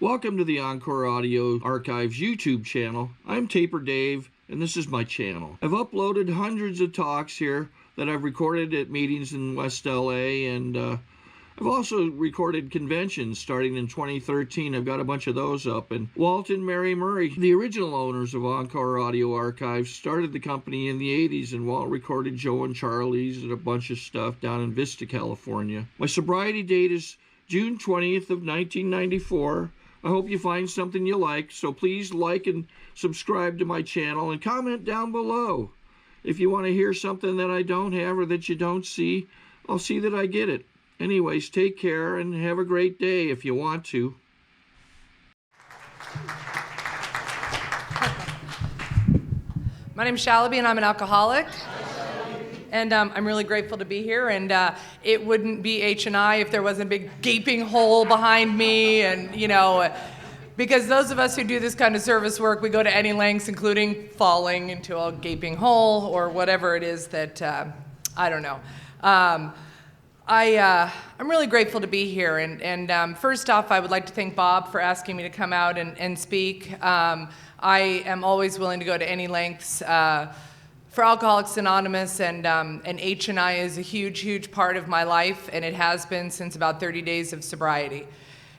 Welcome to the Encore Audio Archives YouTube channel. I'm Taper Dave, and this is my channel. I've uploaded hundreds of talks here that I've recorded at meetings in West LA, and I've also recorded conventions starting in 2013. I've got a bunch of those up. And Walt and Mary Murray, the original owners of Encore Audio Archives, started the company in the 80s, and Walt recorded Joe and Charlie's and a bunch of stuff down in Vista, California. My sobriety date is June 20th of 1994. I hope you find something you like, so please like and subscribe to my channel and comment down below. If you want to hear something that I don't have or that you don't see, I'll see that I get it. Anyways, take care and have a great day if you want to. My name's Shalaby and I'm an alcoholic. And I'm really grateful to be here, and it wouldn't be H&I if there wasn't a big gaping hole behind me, and because those of us who do this kind of service work, we go to any lengths, including falling into a gaping hole or whatever it is that, I don't know. I'm really grateful to be here, and first off, I would like to thank Bob for asking me to come out and speak. I am always willing to go to any lengths for Alcoholics Anonymous, and H&I is a huge, huge part of my life, and it has been since about 30 days of sobriety.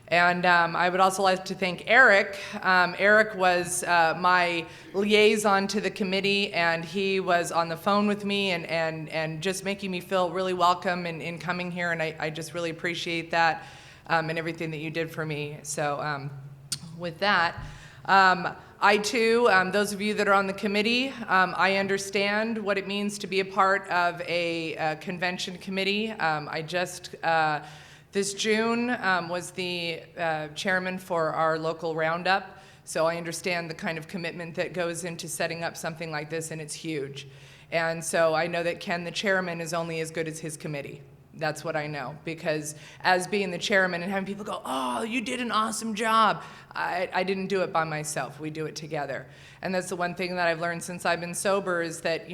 And I would also like to thank Eric. Eric was my liaison to the committee, and he was on the phone with me and just making me feel really welcome in coming here, and I just really appreciate that and everything that you did for me. So with that, I too, those of you that are on the committee, I understand what it means to be a part of a convention committee. I just, this June, was the chairman for our local roundup, so I understand the kind of commitment that goes into setting up something like this, and it's huge. And so I know that Ken, the chairman, is only as good as his committee. That's what I know, because as being the chairman and having people go, oh, you did an awesome job, I didn't do it by myself. We do it together. And that's the one thing that I've learned since I've been sober is that,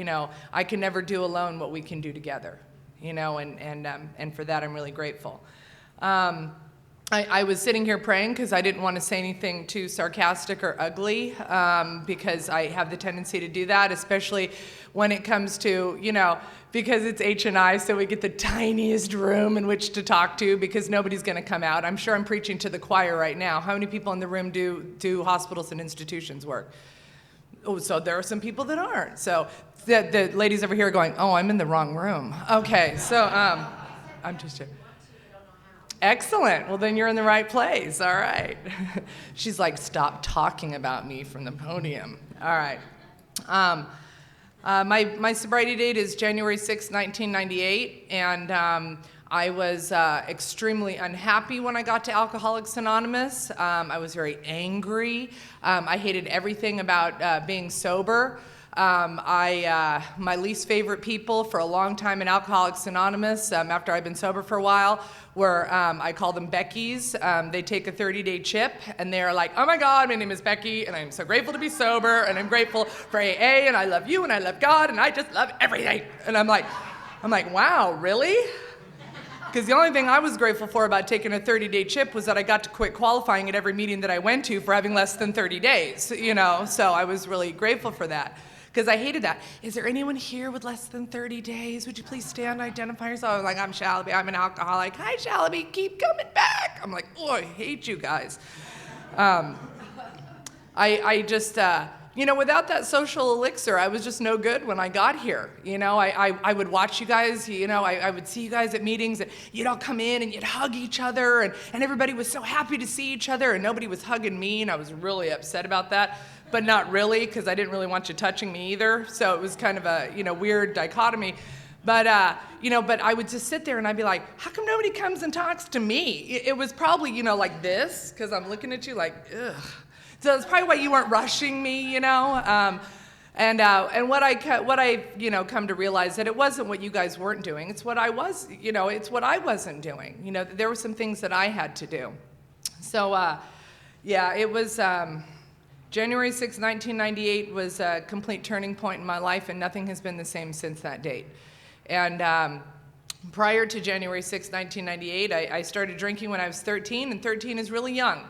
I can never do alone what we can do together, and for that I'm really grateful. I was sitting here praying because I didn't want to say anything too sarcastic or ugly, because I have the tendency to do that, especially when it comes to, because it's H&I, so we get the tiniest room in which to talk to because nobody's going to come out. I'm sure I'm preaching to the choir right now. How many people in the room do hospitals and institutions work? Oh, so there are some people that aren't. So the ladies over here are going, oh, I'm in the wrong room. Okay, so I'm just joking. Excellent. Well, then you're in the right place. All right. She's like, stop talking about me from the podium. All right. My sobriety date is January 6, 1998, and I was extremely unhappy when I got to Alcoholics Anonymous. I was very angry. I hated everything about being sober. My least favorite people for a long time in Alcoholics Anonymous, after I've been sober for a while, were, I call them Becky's. They take a 30-day chip, and they're like, oh my God, my name is Becky, and I'm so grateful to be sober, and I'm grateful for AA, and I love you, and I love God, and I just love everything. And I'm like, wow, really? Because the only thing I was grateful for about taking a 30-day chip was that I got to quit qualifying at every meeting that I went to for having less than 30 days, so I was really grateful for that. Because I hated that. Is there anyone here with less than 30 days? Would you please stand, identify yourself? I was like, I'm Shalaby, I'm an alcoholic. Hi, Shalaby, keep coming back. I'm like, oh, I hate you guys. I just, without that social elixir, I was just no good when I got here. I would watch you guys, I would see you guys at meetings, and you'd all come in and you'd hug each other, and everybody was so happy to see each other, and nobody was hugging me, and I was really upset about that. But not really, because I didn't really want you touching me either. So it was kind of a, weird dichotomy. But, but I would just sit there and I'd be like, how come nobody comes and talks to me? It was probably, like this, because I'm looking at you like, ugh. So that's probably why you weren't rushing me, And what I come to realize that it wasn't what you guys weren't doing. It's what I was, it's what I wasn't doing. There were some things that I had to do. So, yeah, it was, January 6, 1998 was a complete turning point in my life, and nothing has been the same since that date. And prior to January 6, 1998, I started drinking when I was 13, and 13 is really young.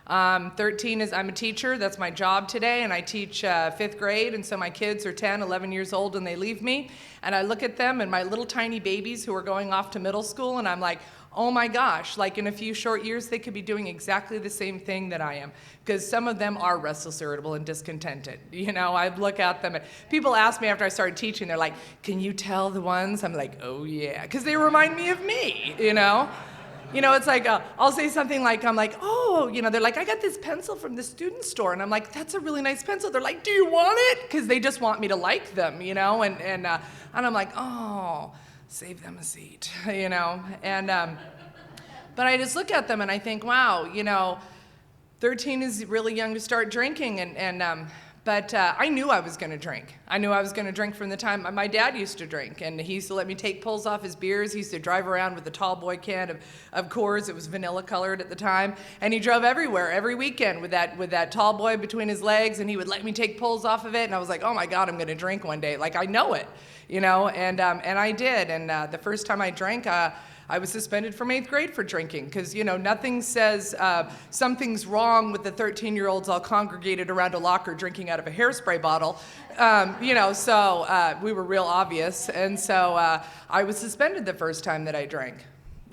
13 is I'm a teacher. That's my job today, and I teach 5th grade, and so my kids are 10, 11 years old, and they leave me. And I look at them and my little tiny babies who are going off to middle school, and I'm like, oh my gosh, like in a few short years, they could be doing exactly the same thing that I am. Because some of them are restless, irritable, and discontented. You know, I look at them, and people ask me after I started teaching, they're like, can you tell the ones? I'm like, oh yeah, because they remind me of me, you know? You know, it's like, I'll say something like, I'm like, oh, you know, they're like, I got this pencil from the student store. And I'm like, that's a really nice pencil. They're like, do you want it? Because they just want me to like them, you know? And I'm like, oh, save them a seat, you know? And, but I just look at them and I think, wow, you know, 13 is really young to start drinking. But I knew I was going to drink. I knew I was going to drink from the time my dad used to drink, and he used to let me take pulls off his beers. He used to drive around with a tall boy can of Coors. It was vanilla colored at the time, and he drove everywhere every weekend with that tall boy between his legs, and he would let me take pulls off of it. And I was like, oh my God, I'm going to drink one day. Like I know it, you know. And I did. And the first time I drank, I was suspended from 8th grade for drinking because, you know, nothing says something's wrong with the 13-year-olds all congregated around a locker drinking out of a hairspray bottle. You know, so we were real obvious. And so I was suspended the first time that I drank,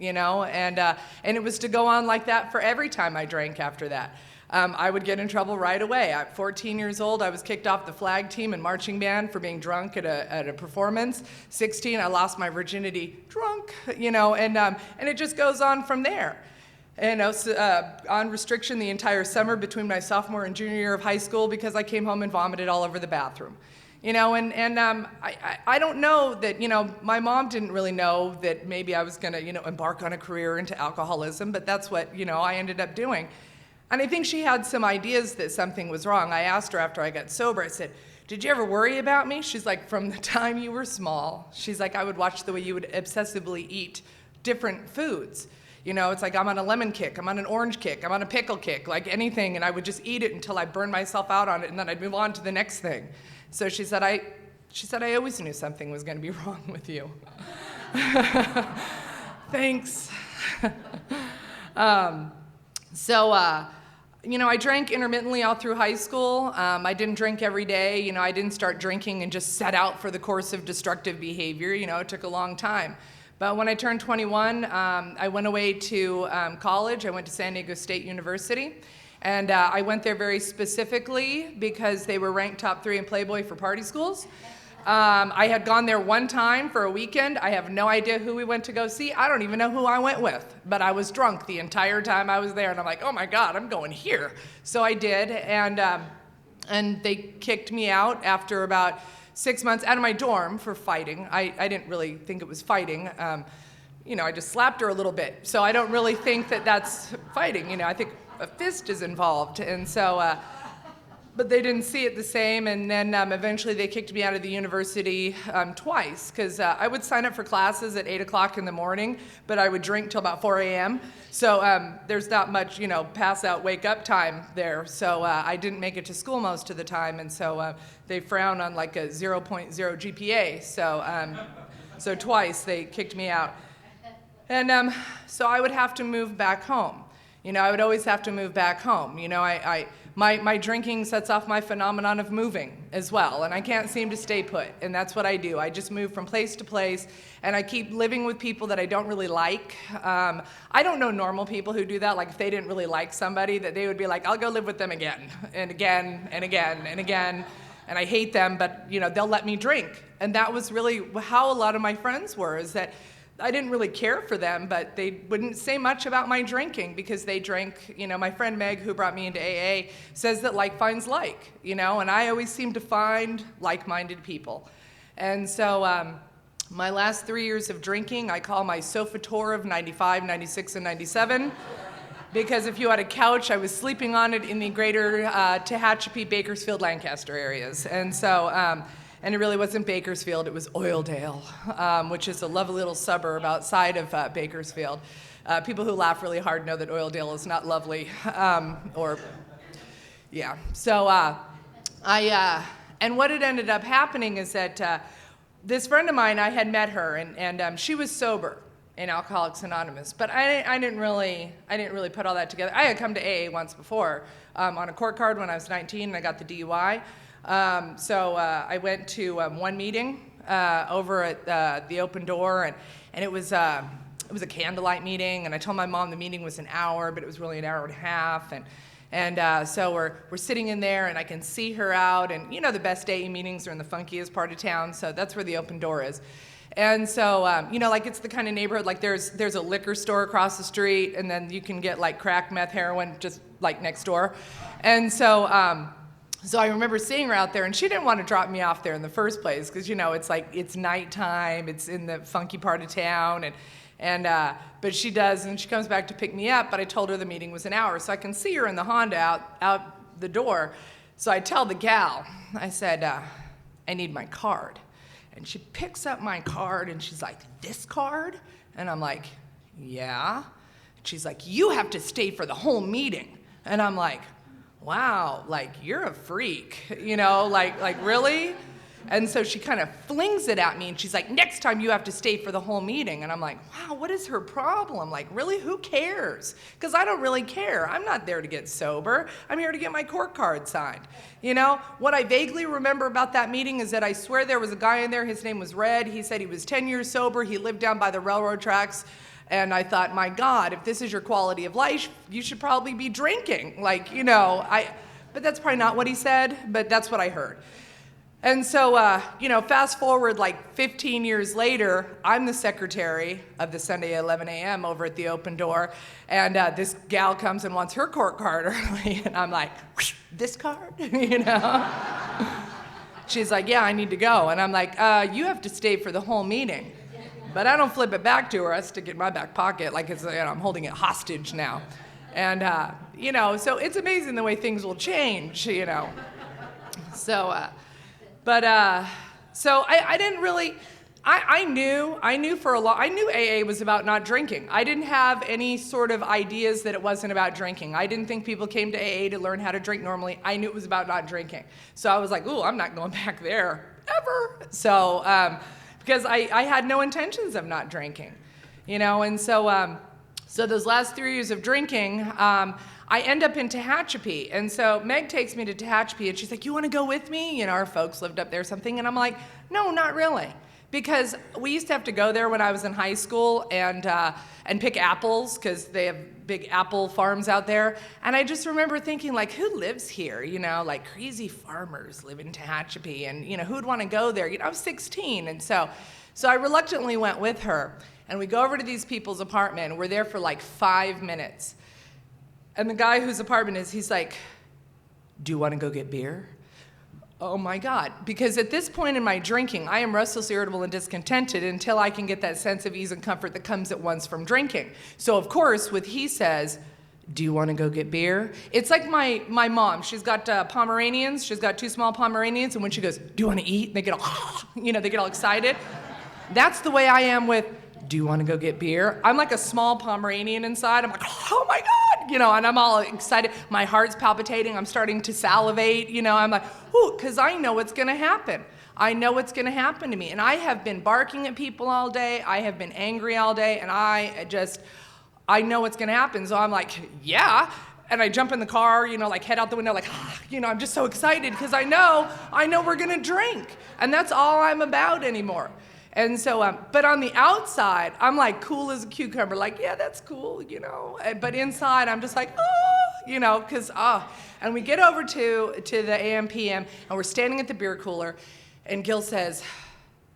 you know, and it was to go on like that for every time I drank after that. I would get in trouble right away. At 14 years old, I was kicked off the flag team and marching band for being drunk at a performance. 16, I lost my virginity drunk, you know, and it just goes on from there. And I was on restriction the entire summer between my sophomore and junior year of high school because I came home and vomited all over the bathroom. You know, I don't know that, you know, my mom didn't really know that maybe I was going to, you know, embark on a career into alcoholism, but that's what, you know, I ended up doing. And I think she had some ideas that something was wrong. I asked her after I got sober, I said, did you ever worry about me? She's like, from the time you were small. She's like, I would watch the way you would obsessively eat different foods. You know, it's like I'm on a lemon kick, I'm on an orange kick, I'm on a pickle kick, like anything, and I would just eat it until I burned myself out on it, and then I'd move on to the next thing. So she said, I always knew something was going to be wrong with you. Thanks. You know, I drank intermittently all through high school. I didn't drink every day. You know, I didn't start drinking and just set out for the course of destructive behavior. You know, it took a long time. But when I turned 21, I went away to college. I went to San Diego State University. And I went there very specifically because they were ranked top 3 in Playboy for party schools. I had gone there one time for a weekend. I have no idea who we went to go see. I don't even know who I went with, but I was drunk the entire time I was there, and I'm like, oh my God, I'm going here. So I did, and they kicked me out after about 6 months out of my dorm for fighting. I didn't really think it was fighting. You know, I just slapped her a little bit. So I don't really think that that's fighting. You know, I think a fist is involved, and so, but they didn't see it the same, and then eventually they kicked me out of the university twice, because I would sign up for classes at 8 o'clock in the morning, but I would drink till about 4 a.m., so there's not much, you know, pass out, wake up time there, so I didn't make it to school most of the time, and so they frown on like a 0.0 GPA, so twice they kicked me out. And so I would have to move back home. You know, I would always have to move back home. You know, my drinking sets off my phenomenon of moving as well, and I can't seem to stay put, and that's what I do. I just move from place to place, and I keep living with people that I don't really like. I don't know normal people who do that, like if they didn't really like somebody, that they would be like, I'll go live with them again, and again, and again, and again, and I hate them, but, you know, they'll let me drink. And that was really how a lot of my friends were, is that I didn't really care for them, but they wouldn't say much about my drinking because they drank. You know, my friend Meg, who brought me into AA, says that like finds like, you know, and I always seem to find like-minded people. And so my last 3 years of drinking, I call my sofa tour of 95, 96, and 97, because if you had a couch, I was sleeping on it in the greater Tehachapi, Bakersfield, Lancaster areas. And so, and it really wasn't Bakersfield, it was Oildale, which is a lovely little suburb outside of Bakersfield. People who laugh really hard know that Oildale is not lovely, yeah. So and what had ended up happening is that this friend of mine, I had met her, and she was sober. in Alcoholics Anonymous. But I didn't really put all that together. I had come to AA once before on a court card when I was 19, and I got the DUI. So I went to one meeting over at the Open Door, and it was a candlelight meeting, and I told my mom the meeting was an hour, but it was really an hour and a half, and so we're sitting in there, and I can see her out, and you know the best AA meetings are in the funkiest part of town, so that's where the Open Door is. And so, you know, like it's the kind of neighborhood, like there's a liquor store across the street, and then you can get like crack, meth, heroin just like next door. And so, so I remember seeing her out there, and she didn't want to drop me off there in the first place, because you know it's like it's nighttime, it's in the funky part of town, but she does, and she comes back to pick me up. But I told her the meeting was an hour, so I can see her in the Honda out the door. So I tell the gal, I said, I need my card. And she picks up my card, and she's like, "This card?" And I'm like, "Yeah." And she's like, "You have to stay for the whole meeting." And I'm like, wow, like, you're a freak, you know, like really? And so she kind of flings it at me, and she's like, "Next time you have to stay for the whole meeting." And I'm like, wow, what is her problem? Like, really, who cares? Because I don't really care. I'm not there to get sober. I'm here to get my court card signed. You know, what I vaguely remember about that meeting is that I swear there was a guy in there, his name was Red. He said he was 10 years sober. He lived down by the railroad tracks. And I thought, my God, if this is your quality of life, you should probably be drinking. Like, you know, but that's probably not what he said, but that's what I heard. And so, you know, fast forward like 15 years later, I'm the secretary of the Sunday at 11 a.m. over at the Open Door, and this gal comes and wants her court card early, and I'm like, "This card?" You know? She's like, "Yeah, I need to go." And I'm like, "You have to stay for the whole meeting." But I don't flip it back to her. I stick it in my back pocket like it's, you know, I'm holding it hostage now. And, you know, so it's amazing the way things will change, you know. So, so I didn't really, I knew for a long, I knew AA was about not drinking. I didn't have any sort of ideas that it wasn't about drinking. I didn't think people came to AA to learn how to drink normally. I knew it was about not drinking. So I was like, ooh, I'm not going back there, ever. So, because I had no intentions of not drinking, you know, and so, so those last 3 years of drinking, I end up in Tehachapi, and so Meg takes me to Tehachapi, and she's like, "You want to go with me?" You know, our folks lived up there or something, and I'm like, "No, not really," because we used to have to go there when I was in high school and pick apples, because they have big apple farms out there, and I just remember thinking, like, who lives here? You know, like crazy farmers live in Tehachapi, and you know, who'd want to go there? You know, I was 16, and so I reluctantly went with her, and we go over to these people's apartment, and we're there for like 5 minutes. And the guy whose apartment is, he's like, "Do you want to go get beer?" Oh my God, because at this point in my drinking, I am restless, irritable, and discontented until I can get that sense of ease and comfort that comes at once from drinking. So of course, with he says, "Do you want to go get beer?" It's like my mom, she's got Pomeranians, she's got 2 small Pomeranians, and when she goes, "Do you want to eat?" They get all, you know, they get all excited. That's the way I am with, "Do you want to go get beer?" I'm like a small Pomeranian inside. I'm like, oh my God, you know, and I'm all excited. My heart's palpitating. I'm starting to salivate, you know. I'm like, ooh, because I know what's going to happen. I know what's going to happen to me. And I have been barking at people all day. I have been angry all day. And I know what's going to happen. So I'm like, yeah. And I jump in the car, you know, like head out the window, like, you know, I'm just so excited because I know we're going to drink. And that's all I'm about anymore. And so, but on the outside, I'm like cool as a cucumber, like, yeah, that's cool, you know. But inside, I'm just like, oh, you know, because, And we get over to the AM, PM, and we're standing at the beer cooler, and Gil says,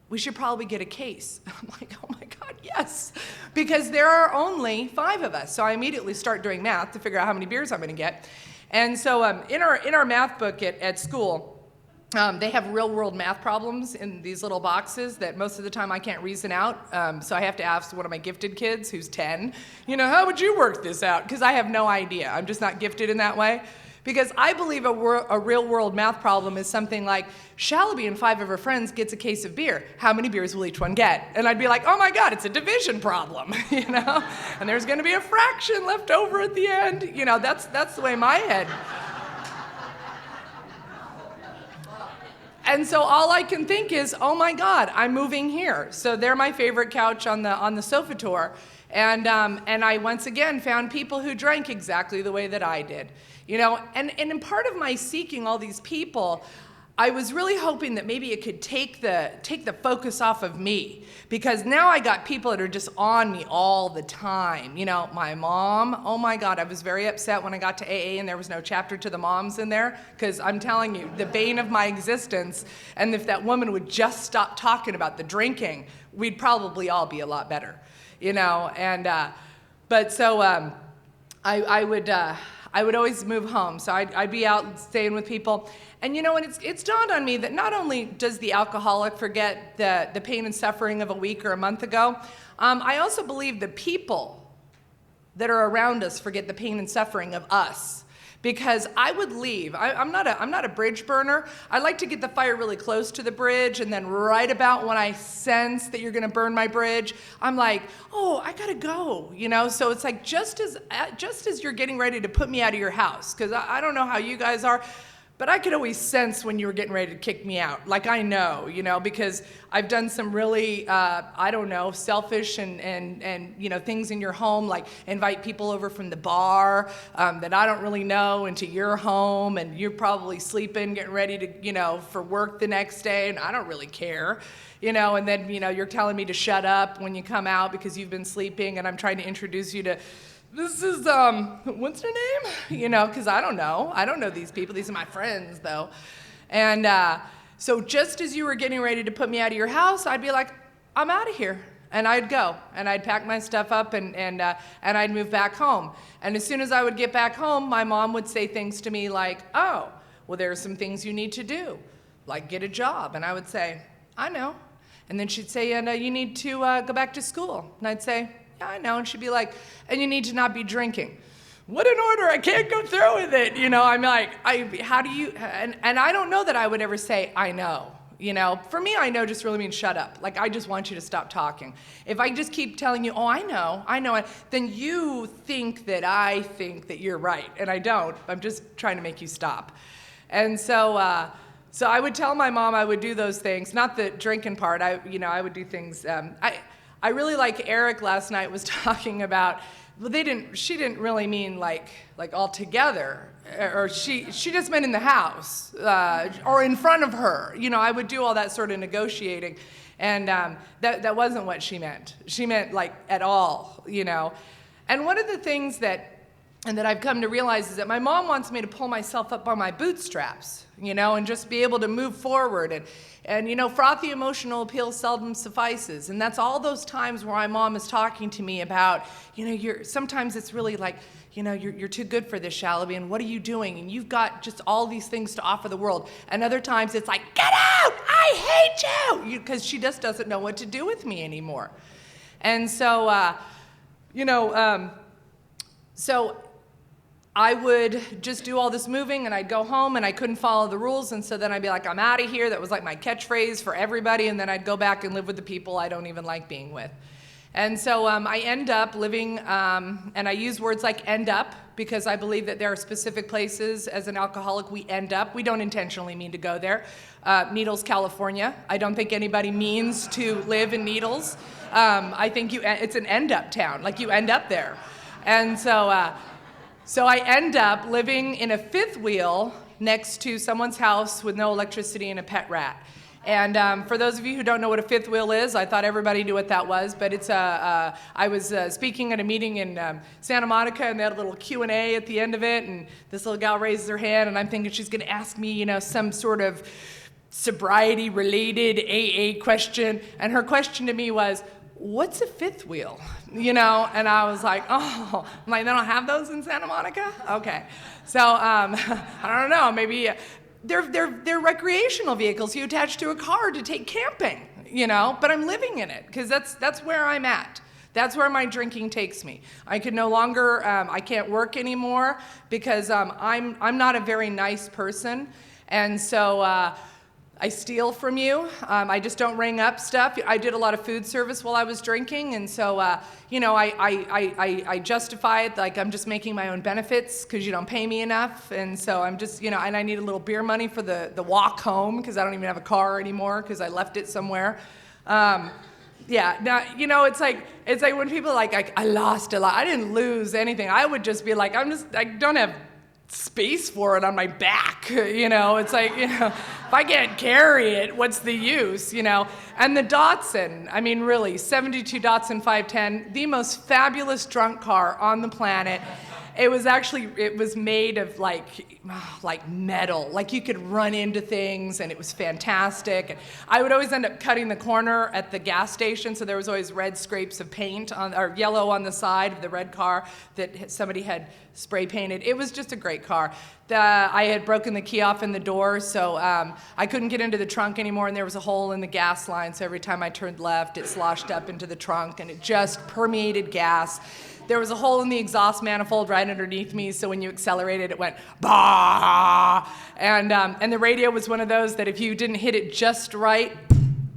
"We should probably get a case." I'm like, oh my God, yes, because there are only 5 of us. So I immediately start doing math to figure out how many beers I'm going to get. And so in our math book at school, they have real-world math problems in these little boxes that most of the time I can't reason out. So I have to ask one of my gifted kids who's 10, you know, "How would you work this out?" Because I have no idea. I'm just not gifted in that way. Because I believe a real-world math problem is something like, Shalaby and 5 of her friends gets a case of beer. How many beers will each one get? And I'd be like, oh my God, it's a division problem, you know? And there's going to be a fraction left over at the end. You know, that's the way my head. And so all I can think is, oh my God, I'm moving here. So they're my favorite couch on the sofa tour. And I once again found people who drank exactly the way that I did. You know, and in part of my seeking all these people, I was really hoping that maybe it could take the focus off of me, because now I got people that are just on me all the time. You know, my mom, oh my God, I was very upset when I got to AA and there was no chapter to the moms in there, because I'm telling you, the bane of my existence, and if that woman would just stop talking about the drinking, we'd probably all be a lot better, you know. And but so I would always move home, so I'd be out staying with people. And you know, and it's dawned on me that not only does the alcoholic forget the pain and suffering of a week or a month ago, I also believe the people that are around us forget the pain and suffering of us. Because I would leave. I'm not a bridge burner. I like to get the fire really close to the bridge, and then right about when I sense that you're gonna burn my bridge, I'm like, oh, I gotta go, you know? So it's like just as you're getting ready to put me out of your house, because I don't know how you guys are, but I could always sense when you were getting ready to kick me out. Like, I know, you know, because I've done some really, I don't know, selfish and you know, things in your home, like invite people over from the bar that I don't really know into your home, and you're probably sleeping, getting ready to, you know, for work the next day, and I don't really care, you know, and then, you know, you're telling me to shut up when you come out because you've been sleeping, and I'm trying to introduce you to, this is, what's her name? You know, because I don't know these people. These are my friends, though. And so just as you were getting ready to put me out of your house, I'd be like, I'm out of here. And I'd go, and I'd pack my stuff up, and I'd move back home. And as soon as I would get back home, my mom would say things to me like, oh, well, there are some things you need to do, like get a job. And I would say, I know. And then she'd say, and you need to go back to school. And I'd say, yeah, I know. And she'd be like, and you need to not be drinking. What an order, I can't go through with it. You know, I'm like, how do you, and I don't know that I would ever say, I know. You know, for me, I know just really means shut up. Like, I just want you to stop talking. If I just keep telling you, oh, I know, then you think that I think that you're right, and I don't. I'm just trying to make you stop. And so, so I would tell my mom I would do those things, not the drinking part. I would do things. I really like Eric last night was talking about, well, she didn't really mean like all together, or she just meant in the house, or in front of her. You know, I would do all that sort of negotiating, and that wasn't what she meant. She meant like at all, you know. And one of the things that I've come to realize is that my mom wants me to pull myself up by my bootstraps, you know, and just be able to move forward. And you know, frothy emotional appeal seldom suffices. And that's all those times where my mom is talking to me about, you know, sometimes it's really like, you know, you're too good for this, Shalaby, and what are you doing? And you've got just all these things to offer the world. And other times it's like, get out, I hate you, because she just doesn't know what to do with me anymore. And so, you know, so I would just do all this moving, and I'd go home, and I couldn't follow the rules, and so then I'd be like, I'm out of here. That was like my catchphrase for everybody, and then I'd go back and live with the people I don't even like being with. And so I end up living, and I use words like end up, because I believe that there are specific places as an alcoholic we end up. We don't intentionally mean to go there. Needles, California. I don't think anybody means to live in Needles. I think it's an end up town, like you end up there. And so, so I end up living in a fifth wheel next to someone's house with no electricity and a pet rat. And for those of you who don't know what a fifth wheel is, I thought everybody knew what that was, but it's I was speaking at a meeting in Santa Monica, and they had a little Q&A at the end of it, and this little gal raises her hand, and I'm thinking she's gonna ask me, you know, some sort of sobriety-related AA question, and her question to me was, what's a fifth wheel? You know, and I was like, oh, I'm like, they don't have those in Santa Monica? Okay. So, I don't know, maybe, they're recreational vehicles you attach to a car to take camping, you know, but I'm living in it, because that's where I'm at. That's where my drinking takes me. I can no longer, I can't work anymore, because I'm not a very nice person, and so, I steal from you. I just don't ring up stuff. I did a lot of food service while I was drinking, and so I justify it like I'm just making my own benefits because you don't pay me enough, and so I'm just and I need a little beer money for the walk home because I don't even have a car anymore because I left it somewhere. Yeah, now it's like when people are like I lost a lot. I didn't lose anything. I would just be like I don't have space for it on my back, it's like, if I can't carry it, what's the use, And the Datsun, I mean, really, 72 Datsun 510, the most fabulous drunk car on the planet. It was made of like metal, like you could run into things, and it was fantastic. And I would always end up cutting the corner at the gas station, so there was always red scrapes of paint or yellow on the side of the red car that somebody had spray painted. It was just a great car. I had broken the key off in the door, so I couldn't get into the trunk anymore, and there was a hole in the gas line, so every time I turned left, it sloshed up into the trunk, and it just permeated gas. There was a hole in the exhaust manifold right underneath me, so when you accelerated, it went bah! And the radio was one of those that if you didn't hit it just right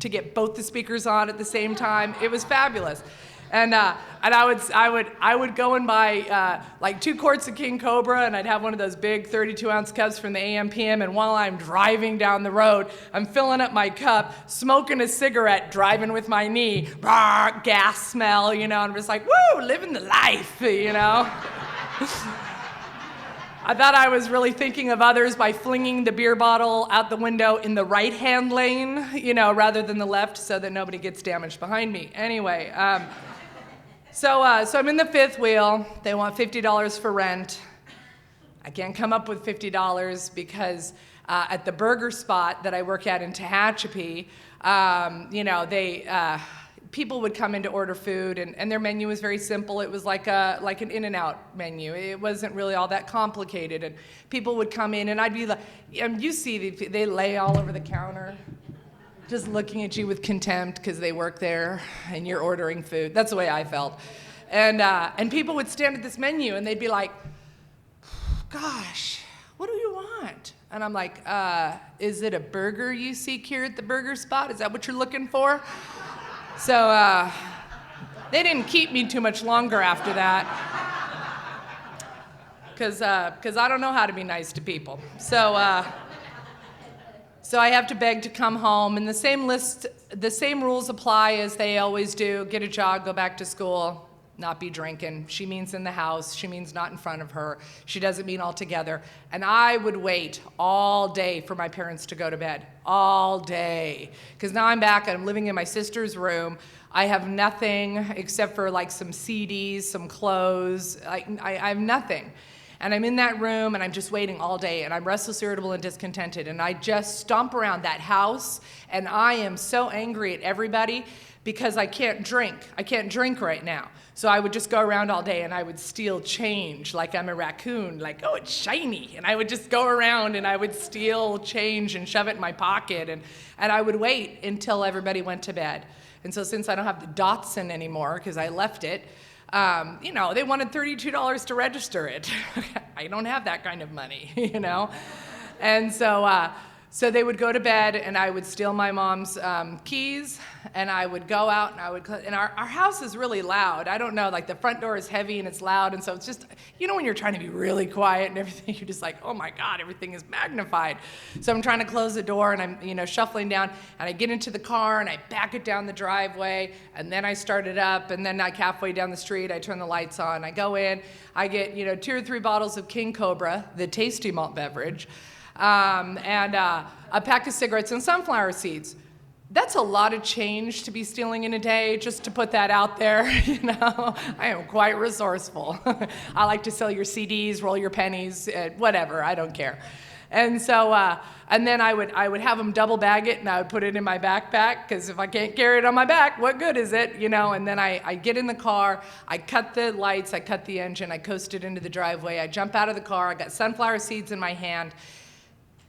to get both the speakers on at the same time, it was fabulous. And I would go and buy like 2 quarts of King Cobra, and I'd have one of those big 32-ounce cups from the AM/PM. And while I'm driving down the road, I'm filling up my cup, smoking a cigarette, driving with my knee, gas smell, and I'm just like, woo, living the life, I thought I was really thinking of others by flinging the beer bottle out the window in the right-hand lane, rather than the left, so that nobody gets damaged behind me. Anyway. So I'm in the fifth wheel. They want $50 for rent. I can't come up with $50 because at the burger spot that I work at in Tehachapi, people would come in to order food, and their menu was very simple. It was like an In-N-Out menu. It wasn't really all that complicated, and people would come in, and I'd be like, you see, they lay all over the counter, just looking at you with contempt because they work there and you're ordering food. That's the way I felt. And people would stand at this menu and they'd be like, gosh, what do you want? And I'm like, is it a burger you seek here at the burger spot? Is that what you're looking for? So they didn't keep me too much longer after that because I don't know how to be nice to people. So I have to beg to come home, and the same rules apply as they always do. Get a job, go back to school, not be drinking. She means in the house. She means not in front of her. She doesn't mean all together. And I would wait all day for my parents to go to bed, all day. Because now I'm back, and I'm living in my sister's room. I have nothing except for like some CDs, some clothes. I have nothing. And I'm in that room, and I'm just waiting all day, and I'm restless, irritable, and discontented. And I just stomp around that house, and I am so angry at everybody because I can't drink. I can't drink right now. So I would just go around all day, and I would steal change like I'm a raccoon, like, oh, it's shiny. And I would just go around, and I would steal change and shove it in my pocket. And I would wait until everybody went to bed. And so since I don't have the Datsun anymore because I left it, they wanted $32 to register it. I don't have that kind of money, And so they would go to bed, and I would steal my mom's keys, and I would go out, and our house is really loud. I don't know, like the front door is heavy and it's loud, and so it's just, when you're trying to be really quiet and everything, you're just like, oh my God, everything is magnified. So I'm trying to close the door, and I'm, shuffling down, and I get into the car, and I back it down the driveway, and then I start it up, and then like halfway down the street, I turn the lights on. I go in, I get, 2 or 3 bottles of King Cobra, the tasty malt beverage, and a pack of cigarettes and sunflower seeds. That's a lot of change to be stealing in a day, just to put that out there, I am quite resourceful. I like to sell your CDs, roll your pennies, whatever, I don't care. And so, and then I would have them double bag it, and I would put it in my backpack, because if I can't carry it on my back, what good is it, And then I get in the car, I cut the lights, I cut the engine, I coast it into the driveway, I jump out of the car, I got sunflower seeds in my hand,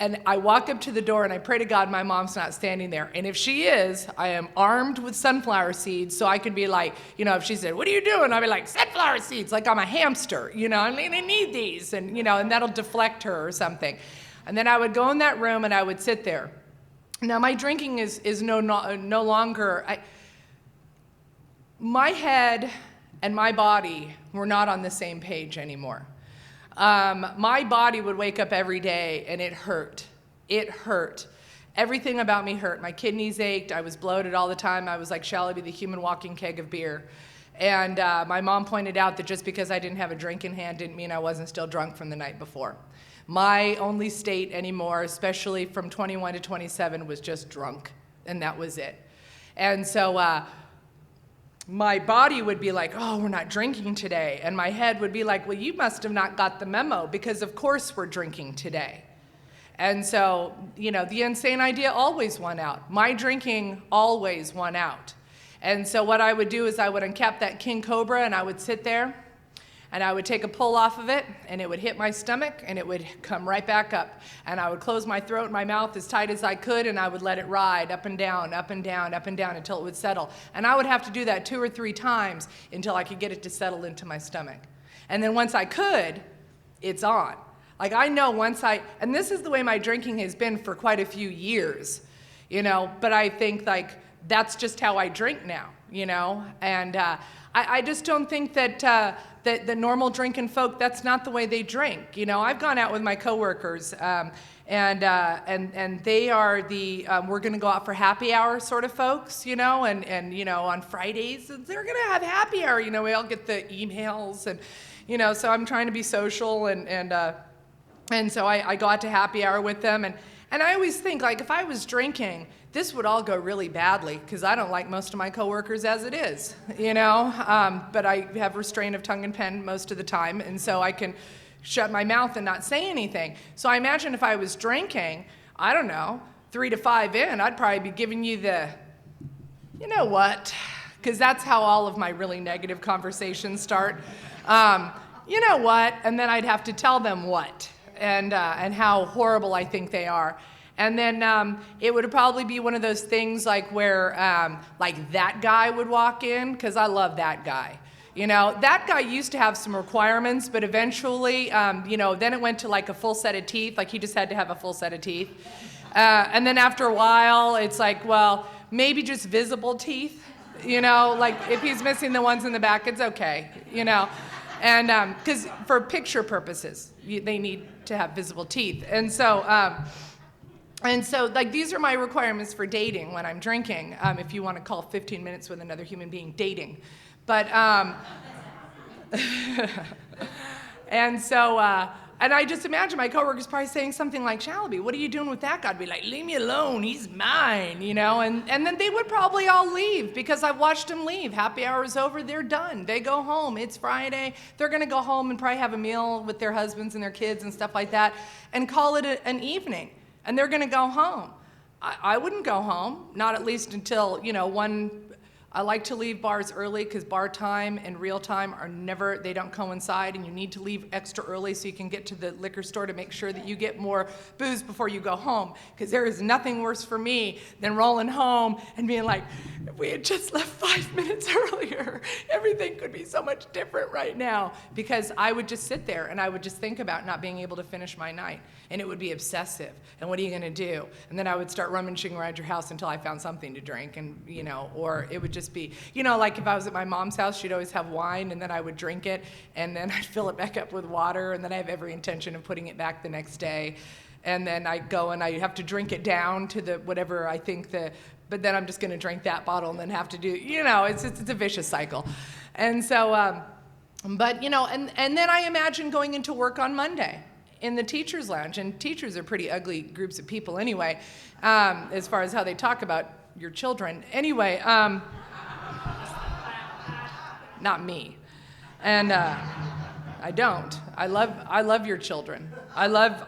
and I walk up to the door, and I pray to God my mom's not standing there. And if she is, I am armed with sunflower seeds, so I could be like, if she said, what are you doing? I'd be like, sunflower seeds, like I'm a hamster, and I need these, and that'll deflect her or something. And then I would go in that room, and I would sit there. Now, my drinking is no longer, my head and my body were not on the same page anymore. My body would wake up every day and it hurt. It hurt. Everything about me hurt. My kidneys ached. I was bloated all the time. I was like Shalaby, the human walking keg of beer. And my mom pointed out that just because I didn't have a drink in hand didn't mean I wasn't still drunk from the night before. My only state anymore, especially from 21 to 27, was just drunk, and that was it. And so my body would be like, oh, we're not drinking today. And my head would be like, well, you must have not got the memo, because of course we're drinking today. And so, you know, the insane idea always won out. My drinking always won out. And so what I would do is I would uncap that King Cobra, and I would sit there, and I would take a pull off of it, and it would hit my stomach, and it would come right back up. And I would close my throat and my mouth as tight as I could, and I would let it ride up and down, up and down, up and down until it would settle. And I would have to do that 2 or 3 times until I could get it to settle into my stomach. And then once I could, it's on. Like, I know once and this is the way my drinking has been for quite a few years, you know, but I think, like, that's just how I drink now, you know? And I just don't think that the normal drinking folk, that's not the way they drink. You know, I've gone out with my coworkers, and they are the we're going to go out for happy hour sort of folks, you know, and you know, on Fridays they're going to have happy hour. You know, we all get the emails, and you know, so I'm trying to be social, and so I go out to happy hour with them, and I always think, like, if I was drinking, this would all go really badly, because I don't like most of my coworkers as it is, you know, but I have restraint of tongue and pen most of the time, and so I can shut my mouth and not say anything. So I imagine if I was drinking, I don't know, 3 to 5 in, I'd probably be giving you the, you know what, because that's how all of my really negative conversations start. You know what, and then I'd have to tell them what, and how horrible I think they are. And then it would probably be one of those things like where like that guy would walk in, because I love that guy. You know, that guy used to have some requirements, but eventually, you know, then it went to like a full set of teeth, like he just had to have a full set of teeth. And then after a while, it's like, well, maybe just visible teeth, you know, like if he's missing the ones in the back, it's okay, you know. And because for picture purposes, they need to have visible teeth. And so, like, these are my requirements for dating when I'm drinking, if you want to call 15 minutes with another human being dating. But, and so, and I just imagine my coworkers probably saying something like, Shalaby, what are you doing with that guy? I'd be like, leave me alone, he's mine, you know? And then they would probably all leave, because I've watched them leave. Happy hour is over, they're done. They go home, it's Friday. They're gonna go home and probably have a meal with their husbands and their kids and stuff like that, and call it an evening. And they're gonna go home. I wouldn't go home, not at least until, you know, I like to leave bars early, because bar time and real time are never, they don't coincide, and you need to leave extra early so you can get to the liquor store to make sure that you get more booze before you go home. Because there is nothing worse for me than rolling home and being like, if we had just left 5 minutes earlier, everything could be so much different right now. Because I would just sit there and I would just think about not being able to finish my night. And it would be obsessive. And what are you gonna do? And then I would start rummaging around your house until I found something to drink, and, you know, or it would just be, you know, like if I was at my mom's house, she'd always have wine, and then I would drink it, and then I'd fill it back up with water, and then I have every intention of putting it back the next day. And then I go and I have to drink it down to the whatever I think but then I'm just gonna drink that bottle and then have to do, you know, it's a vicious cycle. And so, but, you know, and then I imagine going into work on Monday in the teacher's lounge, and teachers are pretty ugly groups of people anyway, as far as how they talk about your children. Anyway, not me. And I don't. I love your children. I love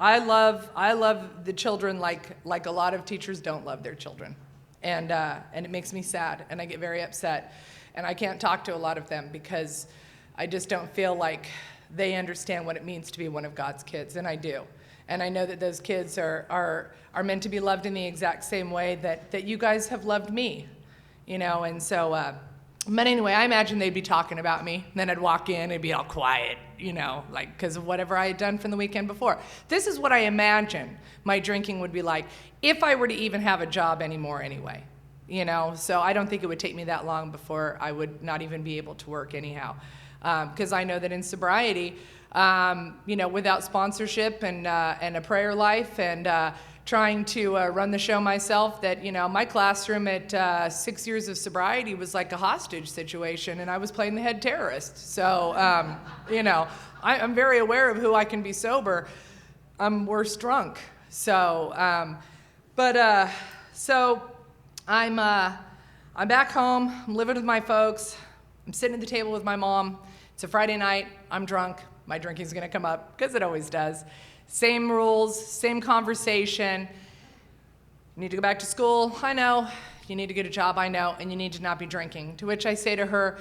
the children like a lot of teachers don't love their children. And it makes me sad, and I get very upset. And I can't talk to a lot of them because I just don't feel like they understand what it means to be one of God's kids, and I do. And I know that those kids are meant to be loved in the exact same way that you guys have loved me, you know. And so But anyway, I imagine they'd be talking about me. Then I'd walk in, it'd be all quiet, you know, like because of whatever I had done from the weekend before. This is what I imagine my drinking would be like if I were to even have a job anymore anyway. You know, so I don't think it would take me that long before I would not even be able to work anyhow. Because I know that in sobriety, you know, without sponsorship and a prayer life and trying to run the show myself, that, you know, my classroom at 6 years of sobriety was like a hostage situation, and I was playing the head terrorist. So, you know, I'm very aware of who I can be sober. I'm worse drunk. So, so I'm back home. I'm living with my folks. I'm sitting at the table with my mom. It's a Friday night. I'm drunk. My drinking's gonna come up, because it always does. Same rules, same conversation. You need to go back to school, I know. You need to get a job, I know. And you need to not be drinking. To which I say to her,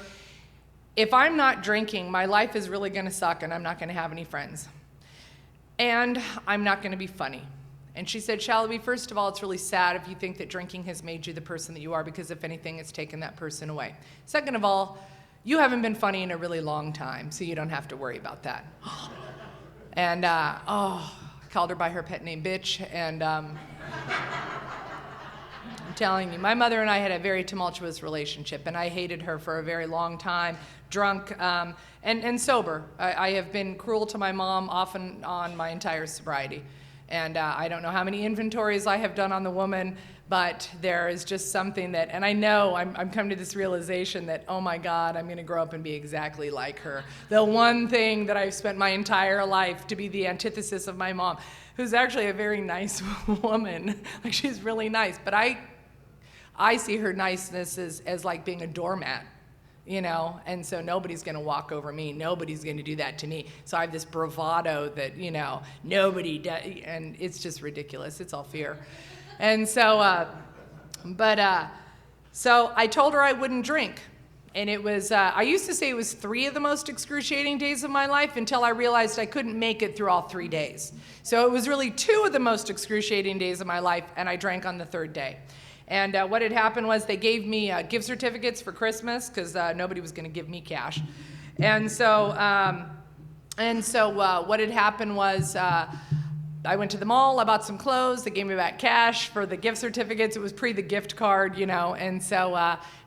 if I'm not drinking, my life is really gonna suck and I'm not gonna have any friends. And I'm not gonna be funny. And she said, Shalaby, first of all, it's really sad if you think that drinking has made you the person that you are, because if anything, it's taken that person away. Second of all, you haven't been funny in a really long time, so you don't have to worry about that. And, I called her by her pet name, bitch, and I'm telling you, my mother and I had a very tumultuous relationship, and I hated her for a very long time, drunk and sober. I have been cruel to my mom off and on my entire sobriety. And I don't know how many inventories I have done on the woman, but there is just something that, and I know I'm coming to this realization that, oh my God, I'm gonna grow up and be exactly like her. The one thing that I've spent my entire life to be the antithesis of my mom, who's actually a very nice woman. Like, she's really nice, but I see her niceness as like being a doormat. You know, and so nobody's gonna walk over me, nobody's gonna do that to me. So I have this bravado that, you know, nobody does, and it's just ridiculous, it's all fear. And so, so I told her I wouldn't drink. And it was, I used to say it was 3 of the most excruciating days of my life until I realized I couldn't make it through all 3 days. So it was really 2 of the most excruciating days of my life, and I drank on the 3rd day. And what had happened was they gave me gift certificates for Christmas, because nobody was going to give me cash. And so, what had happened was I went to the mall, I bought some clothes, they gave me back cash for the gift certificates. It was pre the gift card, you know, and so,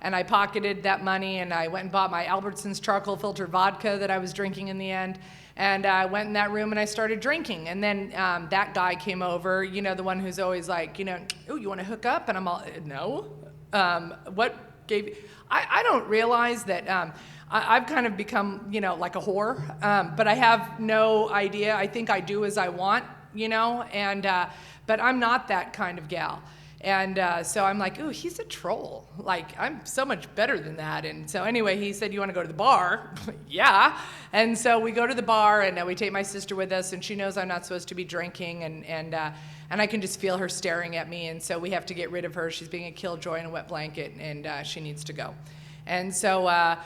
and I pocketed that money, and I went and bought my Albertsons charcoal filtered vodka that I was drinking in the end. And I went in that room and I started drinking. And then that guy came over, you know, the one who's always like, you know, oh, you want to hook up? And I'm all, no. What gave you? I don't realize that I've kind of become, you know, like a whore, but I have no idea. I think I do as I want, you know, and but I'm not that kind of gal. And so I'm like, ooh, he's a troll. Like, I'm so much better than that. And so anyway, he said, you want to go to the bar? Yeah. And so we go to the bar, and we take my sister with us, and she knows I'm not supposed to be drinking, and I can just feel her staring at me, and so we have to get rid of her. She's being a killjoy in a wet blanket, and she needs to go. And so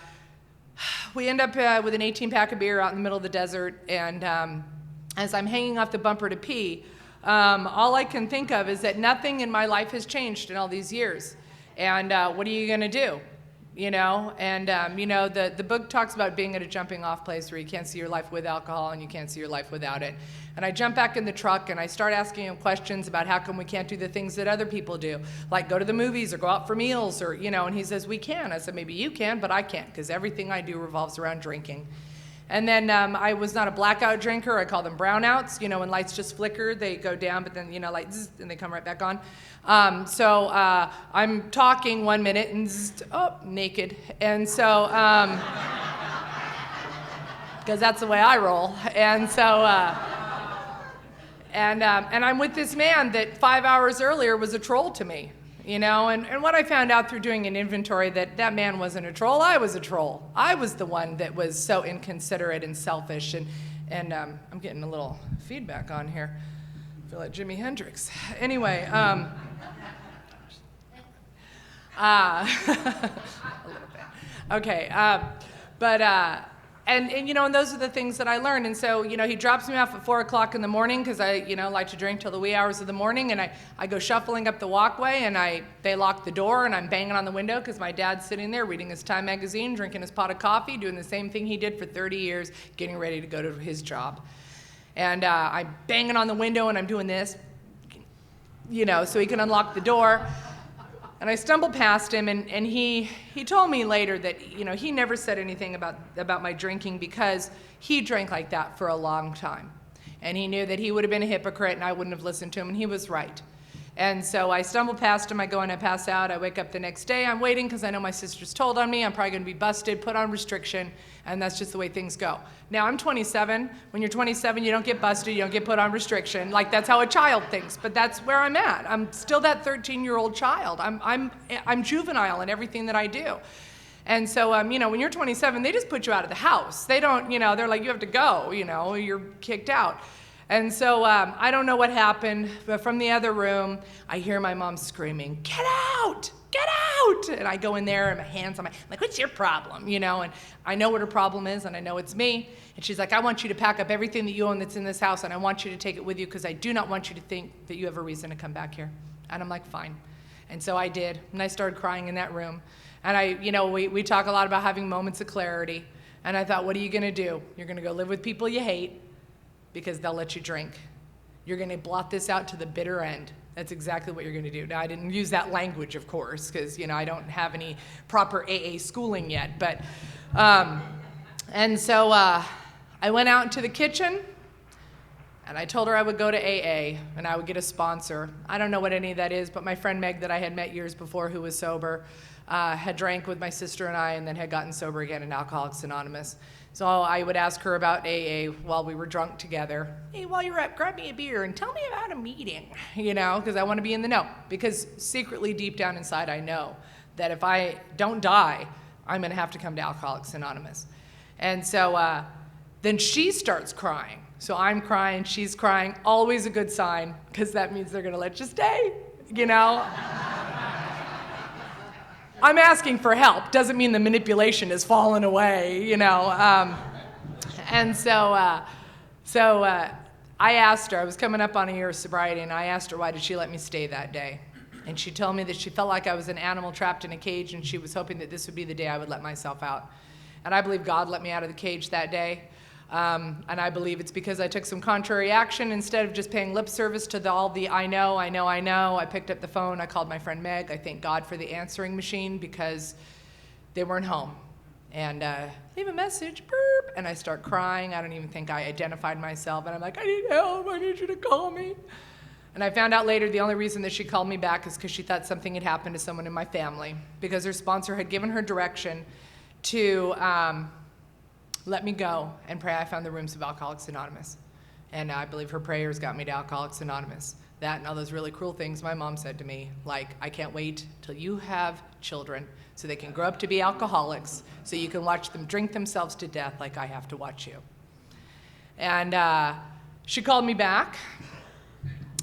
we end up with an 18-pack of beer out in the middle of the desert, and as I'm hanging off the bumper to pee, all I can think of is that nothing in my life has changed in all these years. And what are you gonna do? You know, and you know, the book talks about being at a jumping off place where you can't see your life with alcohol and you can't see your life without it. And I jump back in the truck and I start asking him questions about how come we can't do the things that other people do, like go to the movies or go out for meals, or, you know, and he says, we can. I said, maybe you can, but I can't, because everything I do revolves around drinking. And then I was not a blackout drinker. I call them brownouts. You know, when lights just flicker, they go down, but then, you know, like, zzz, and they come right back on. So I'm talking 1 minute and zzz, oh, naked. And so, because that's the way I roll. And so, and I'm with this man that 5 hours earlier was a troll to me. You know, and what I found out through doing an inventory, that man wasn't a troll, I was a troll. I was the one that was so inconsiderate and selfish, and I'm getting a little feedback on here. I feel like Jimi Hendrix. Anyway, a little bit. Okay, And you know, and those are the things that I learned. And so, you know, he drops me off at 4 o'clock in the morning because I, you know, like to drink till the wee hours of the morning. And I go shuffling up the walkway, and they lock the door, and I'm banging on the window because my dad's sitting there reading his Time magazine, drinking his pot of coffee, doing the same thing he did for 30 years, getting ready to go to his job. And I'm banging on the window, and I'm doing this, you know, so he can unlock the door. And I stumbled past him, and he told me later that, you know, he never said anything about my drinking because he drank like that for a long time. And he knew that he would have been a hypocrite and I wouldn't have listened to him, and he was right. And so I stumbled past him, I go and I pass out, I wake up the next day, I'm waiting because I know my sister's told on me, I'm probably gonna be busted, put on restriction, and that's just the way things go. Now I'm 27, when you're 27 you don't get busted, you don't get put on restriction, like that's how a child thinks, but that's where I'm at. I'm still that 13-year-old child. I'm juvenile in everything that I do. And so, you know, when you're 27, they just put you out of the house. They don't, you know, they're like, you have to go, you know, you're kicked out. And so I don't know what happened, but from the other room, I hear my mom screaming, "Get out! Get out!" And I go in there and my hands on my, like, what's your problem? You know, and I know what her problem is, and I know it's me. And she's like, I want you to pack up everything that you own that's in this house, and I want you to take it with you because I do not want you to think that you have a reason to come back here. And I'm like, fine. And so I did, and I started crying in that room. And you know, we talk a lot about having moments of clarity. And I thought, what are you gonna do? You're gonna go live with people you hate because they'll let you drink. You're gonna blot this out to the bitter end. That's exactly what you're gonna do. Now, I didn't use that language, of course, because, you know, I don't have any proper AA schooling yet, but, and so I went out into the kitchen, and I told her I would go to AA, and I would get a sponsor. I don't know what any of that is, but my friend Meg that I had met years before, who was sober, had drank with my sister and I, and then had gotten sober again in Alcoholics Anonymous. So I would ask her about AA while we were drunk together. Hey, while you're up, grab me a beer and tell me about a meeting, you know, because I want to be in the know. Because secretly, deep down inside, I know that if I don't die, I'm going to have to come to Alcoholics Anonymous. And so then she starts crying. So I'm crying, she's crying, always a good sign, because that means they're going to let you stay, you know. I'm asking for help. Doesn't mean the manipulation has fallen away, you know. And so I asked her, I was coming up on a year of sobriety, and I asked her why did she let me stay that day. And she told me that she felt like I was an animal trapped in a cage, and she was hoping that this would be the day I would let myself out. And I believe God let me out of the cage that day. And I believe it's because I took some contrary action. Instead of just paying lip service to all the I know, I picked up the phone, I called my friend Meg. I thank God for the answering machine because they weren't home. And leave a message, burp, and I start crying. I don't even think I identified myself, and I'm like, I need help, I need you to call me. And I found out later the only reason that she called me back is because she thought something had happened to someone in my family, because her sponsor had given her direction to let me go and pray. I found the rooms of Alcoholics Anonymous. And I believe her prayers got me to Alcoholics Anonymous. That and all those really cruel things my mom said to me, like, I can't wait till you have children so they can grow up to be alcoholics, so you can watch them drink themselves to death like I have to watch you. And she called me back,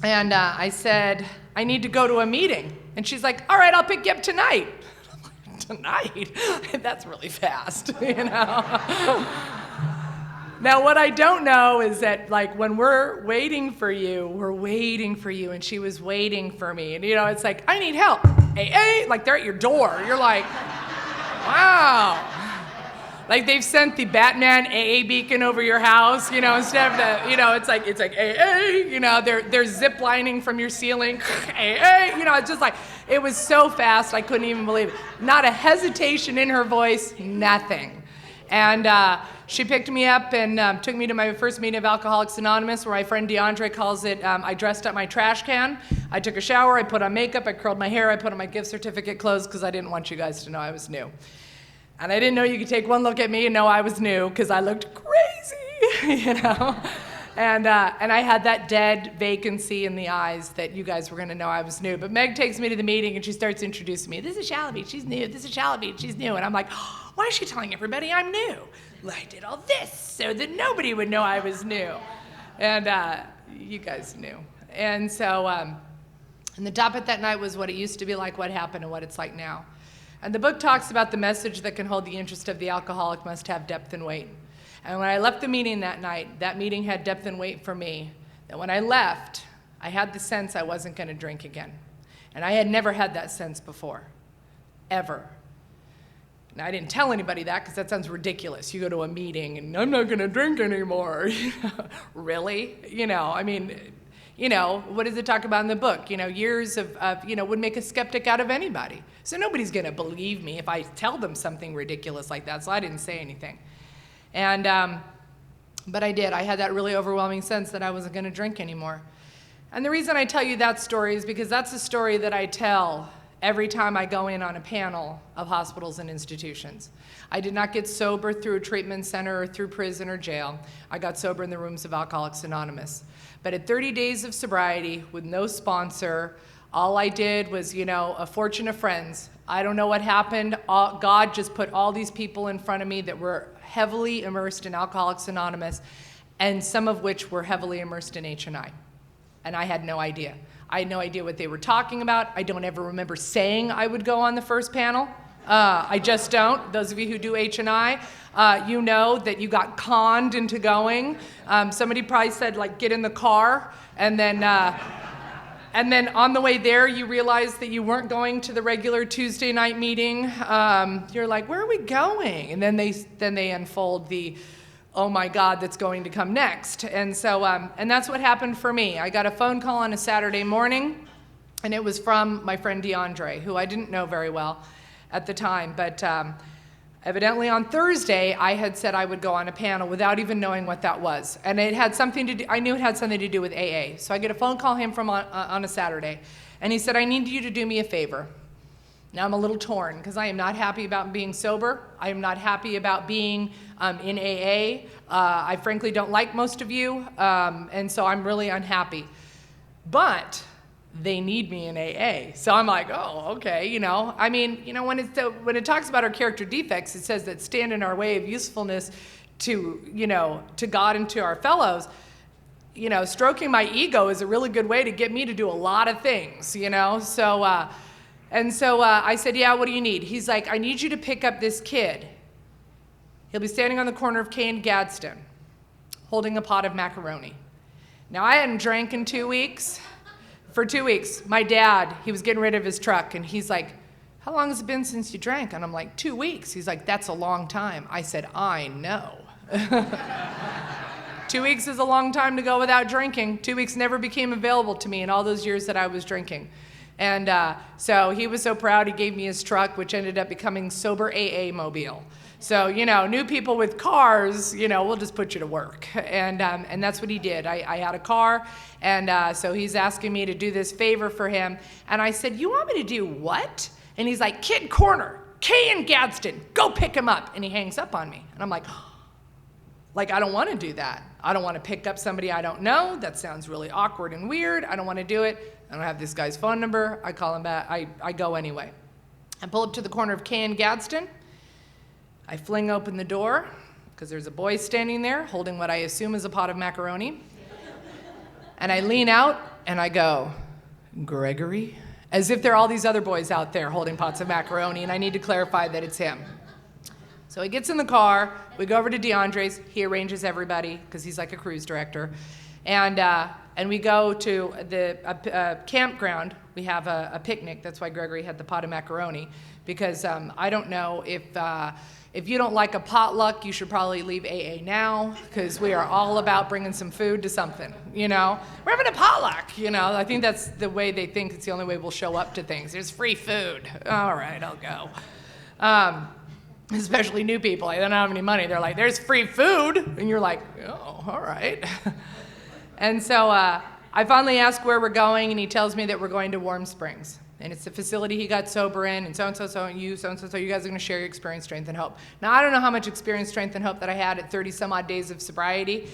and I said, I need to go to a meeting. And she's like, all right, I'll pick you up tonight. Tonight? That's really fast, you know? Now, what I don't know is that, like, when we're waiting for you, and she was waiting for me, and, you know, it's like, I need help. AA, like, they're at your door. You're like, wow. Like, they've sent the Batman AA beacon over your house, you know, instead of the, you know, it's like AA, you know, they're zip lining from your ceiling, AA, you know, it's just like, it was so fast, I couldn't even believe it. Not a hesitation in her voice, nothing. And she picked me up and took me to my first meeting of Alcoholics Anonymous, where my friend DeAndre calls it, I dressed up my trash can, I took a shower, I put on makeup, I curled my hair, I put on my gift certificate clothes because I didn't want you guys to know I was new. And I didn't know you could take one look at me and know I was new because I looked crazy, you know? And I had that dead vacancy in the eyes that you guys were gonna know I was new. But Meg takes me to the meeting and she starts introducing me. This is Shalaby, she's new. This is Shalaby, she's new. And I'm like, oh, why is she telling everybody I'm new? Well, I did all this so that nobody would know I was new. And you guys knew. And so, and the topic that night was what it used to be like, what happened, and what it's like now. And the book talks about the message that can hold the interest of the alcoholic must have depth and weight. And when I left the meeting that night, that meeting had depth and weight for me, that when I left, I had the sense I wasn't going to drink again. And I had never had that sense before, ever. Now, I didn't tell anybody that because that sounds ridiculous. You go to a meeting and I'm not going to drink anymore. Really? I mean, what does it talk about in the book? Years of would make a skeptic out of anybody. So nobody's going to believe me if I tell them something ridiculous like that. So I didn't say anything. And, but I did. I had that really overwhelming sense that I wasn't going to drink anymore. And the reason I tell you that story is because that's a story that I tell every time I go in on a panel of hospitals and institutions. I did not get sober through a treatment center or through prison or jail. I got sober in the rooms of Alcoholics Anonymous. But at 30 days of sobriety with no sponsor, all I did was, a fortune of friends. I don't know what happened. God just put all these people in front of me that were heavily immersed in Alcoholics Anonymous, and some of which were heavily immersed in H&I. And I had no idea. I had no idea what they were talking about. I don't ever remember saying I would go on the first panel. I just don't. Those of you who do H&I, you know that you got conned into going. Somebody probably said, get in the car, and then on the way there, you realized that you weren't going to the regular Tuesday night meeting. You're like, where are we going? And then they unfold the, oh my God, that's going to come next. And so, and that's what happened for me. I got a phone call on a Saturday morning, and it was from my friend DeAndre, who I didn't know very well at the time. But evidently on Thursday, I had said I would go on a panel without even knowing what that was. And it had something to do, I knew it had something to do with AA. So I get a phone call from on a Saturday, and he said, I need you to do me a favor. Now I'm a little torn because I am not happy about being sober. I am not happy about being in AA. I frankly don't like most of you, and so I'm really unhappy. But they need me in AA. So I'm like, oh, okay, I mean, when it talks about our character defects, it says that stand in our way of usefulness to, to God and to our fellows. Stroking my ego is a really good way to get me to do a lot of things, So, so I said, yeah, what do you need? He's like, I need you to pick up this kid. He'll be standing on the corner of K and Gadsden, holding a pot of macaroni. Now, I hadn't drank in 2 weeks. For 2 weeks, my dad, he was getting rid of his truck, and he's like, how long has it been since you drank? And I'm like, 2 weeks. He's like, that's a long time. I said, I know. 2 weeks is a long time to go without drinking. 2 weeks never became available to me in all those years that I was drinking. And so he was so proud, he gave me his truck, which ended up becoming Sober AA Mobile. So, new people with cars, we'll just put you to work. And that's what he did. I had a car, and so he's asking me to do this favor for him. And I said, you want me to do what? And he's like, Kid Corner, K and Gadsden, go pick him up. And he hangs up on me. And I'm like, I don't want to do that. I don't want to pick up somebody I don't know. That sounds really awkward and weird. I don't want to do it. I don't have this guy's phone number. I call him back. I go anyway. I pull up to the corner of K and Gadsden. I fling open the door because there's a boy standing there holding what I assume is a pot of macaroni. And I lean out and I go, Gregory? As if there are all these other boys out there holding pots of macaroni, and I need to clarify that it's him. So he gets in the car, we go over to DeAndre's, he arranges everybody, because he's like a cruise director, and we go to the campground. We have a picnic, that's why Gregory had the pot of macaroni, because I don't know if you don't like a potluck, you should probably leave AA now, because we are all about bringing some food to something, We're having a potluck, I think that's the way they think it's the only way we'll show up to things. There's free food. All right, I'll go. Especially new people, they don't have any money. They're like, there's free food. And you're like, oh, all right. And so I finally ask where we're going, and he tells me that we're going to Warm Springs. And it's the facility he got sober in, and so-and-so, and you, so-and-so, you guys are going to share your experience, strength, and hope. Now, I don't know how much experience, strength, and hope that I had at 30-some-odd days of sobriety,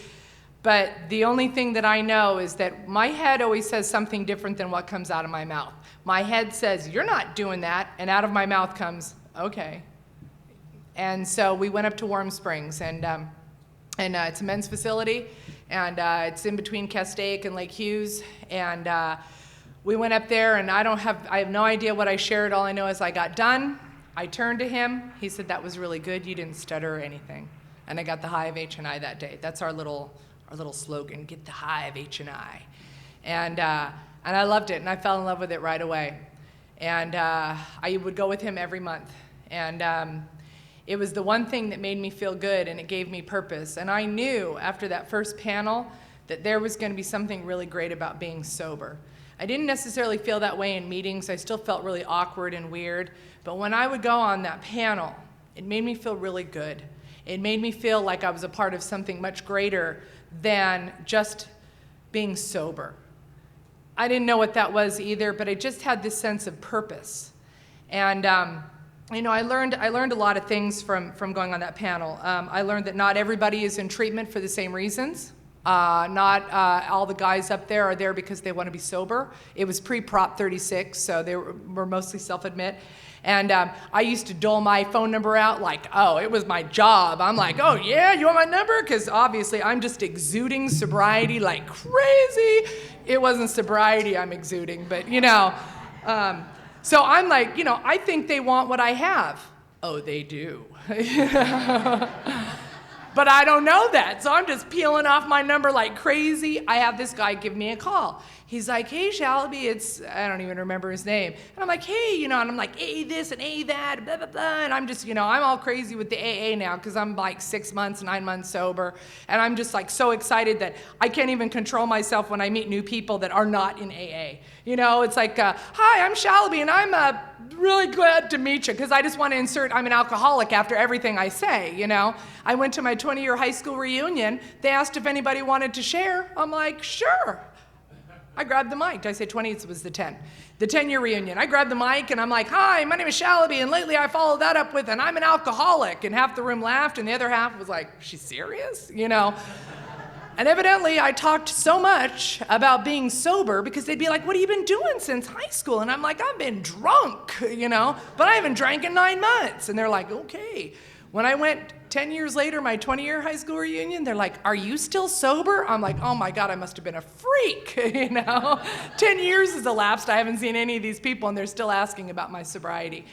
but the only thing that I know is that my head always says something different than what comes out of my mouth. My head says, you're not doing that, and out of my mouth comes, okay. And so we went up to Warm Springs, and it's a men's facility, and it's in between Castaic and Lake Hughes, and we went up there, and I have no idea what I shared. All I know is I got done. I turned to him. He said, that was really good. You didn't stutter or anything. and I got the high of H&I that day. That's our little slogan, get the high of H&I. And I loved it, and I fell in love with it right away. And I would go with him every month. And it was the one thing that made me feel good, and it gave me purpose. And I knew after that first panel that there was going to be something really great about being sober. I didn't necessarily feel that way in meetings. I still felt really awkward and weird. But when I would go on that panel, it made me feel really good. It made me feel like I was a part of something much greater than just being sober. I didn't know what that was either, but I just had this sense of purpose. And you know, I learned a lot of things from going on that panel. I learned that not everybody is in treatment for the same reasons. Not all the guys up there are there because they want to be sober. It was pre-Prop 36, so they were mostly self-admit. And I used to dole my phone number out like, oh, it was my job. I'm like, oh yeah, you want my number? Because obviously I'm just exuding sobriety like crazy. It wasn't sobriety I'm exuding, but you know. So I'm like, you know, I think they want what I have. Oh, they do. But I don't know that, so I'm just peeling off my number like crazy. I have this guy give me a call. He's like, hey, Shalaby, I don't even remember his name. And I'm like, hey, you know, and I'm like, A this and A that, blah, blah, blah. And I'm just, you know, I'm all crazy with the AA now because I'm like 6 months, 9 months sober. And I'm just like so excited that I can't even control myself when I meet new people that are not in AA. You know, it's like, hi, I'm Shalaby, and I'm really glad to meet you, because I just want to insert I'm an alcoholic after everything I say, you know. I went to my 20-year high school reunion. They asked if anybody wanted to share. I'm like, sure. I grabbed the mic. Did I say 20? It was the 10. The 10-year reunion. I grabbed the mic, and I'm like, hi, my name is Shalaby, and lately I followed that up with, and I'm an alcoholic. And half the room laughed, and the other half was like, she's serious? You know. And evidently, I talked so much about being sober because they'd be like, what have you been doing since high school? And I'm like, I've been drunk, you know, but I haven't drank in 9 months. And they're like, okay. When I went 10 years later, my 20-year high school reunion, they're like, are you still sober? I'm like, oh my God, I must have been a freak, you know. 10 years has elapsed. I haven't seen any of these people, and they're still asking about my sobriety.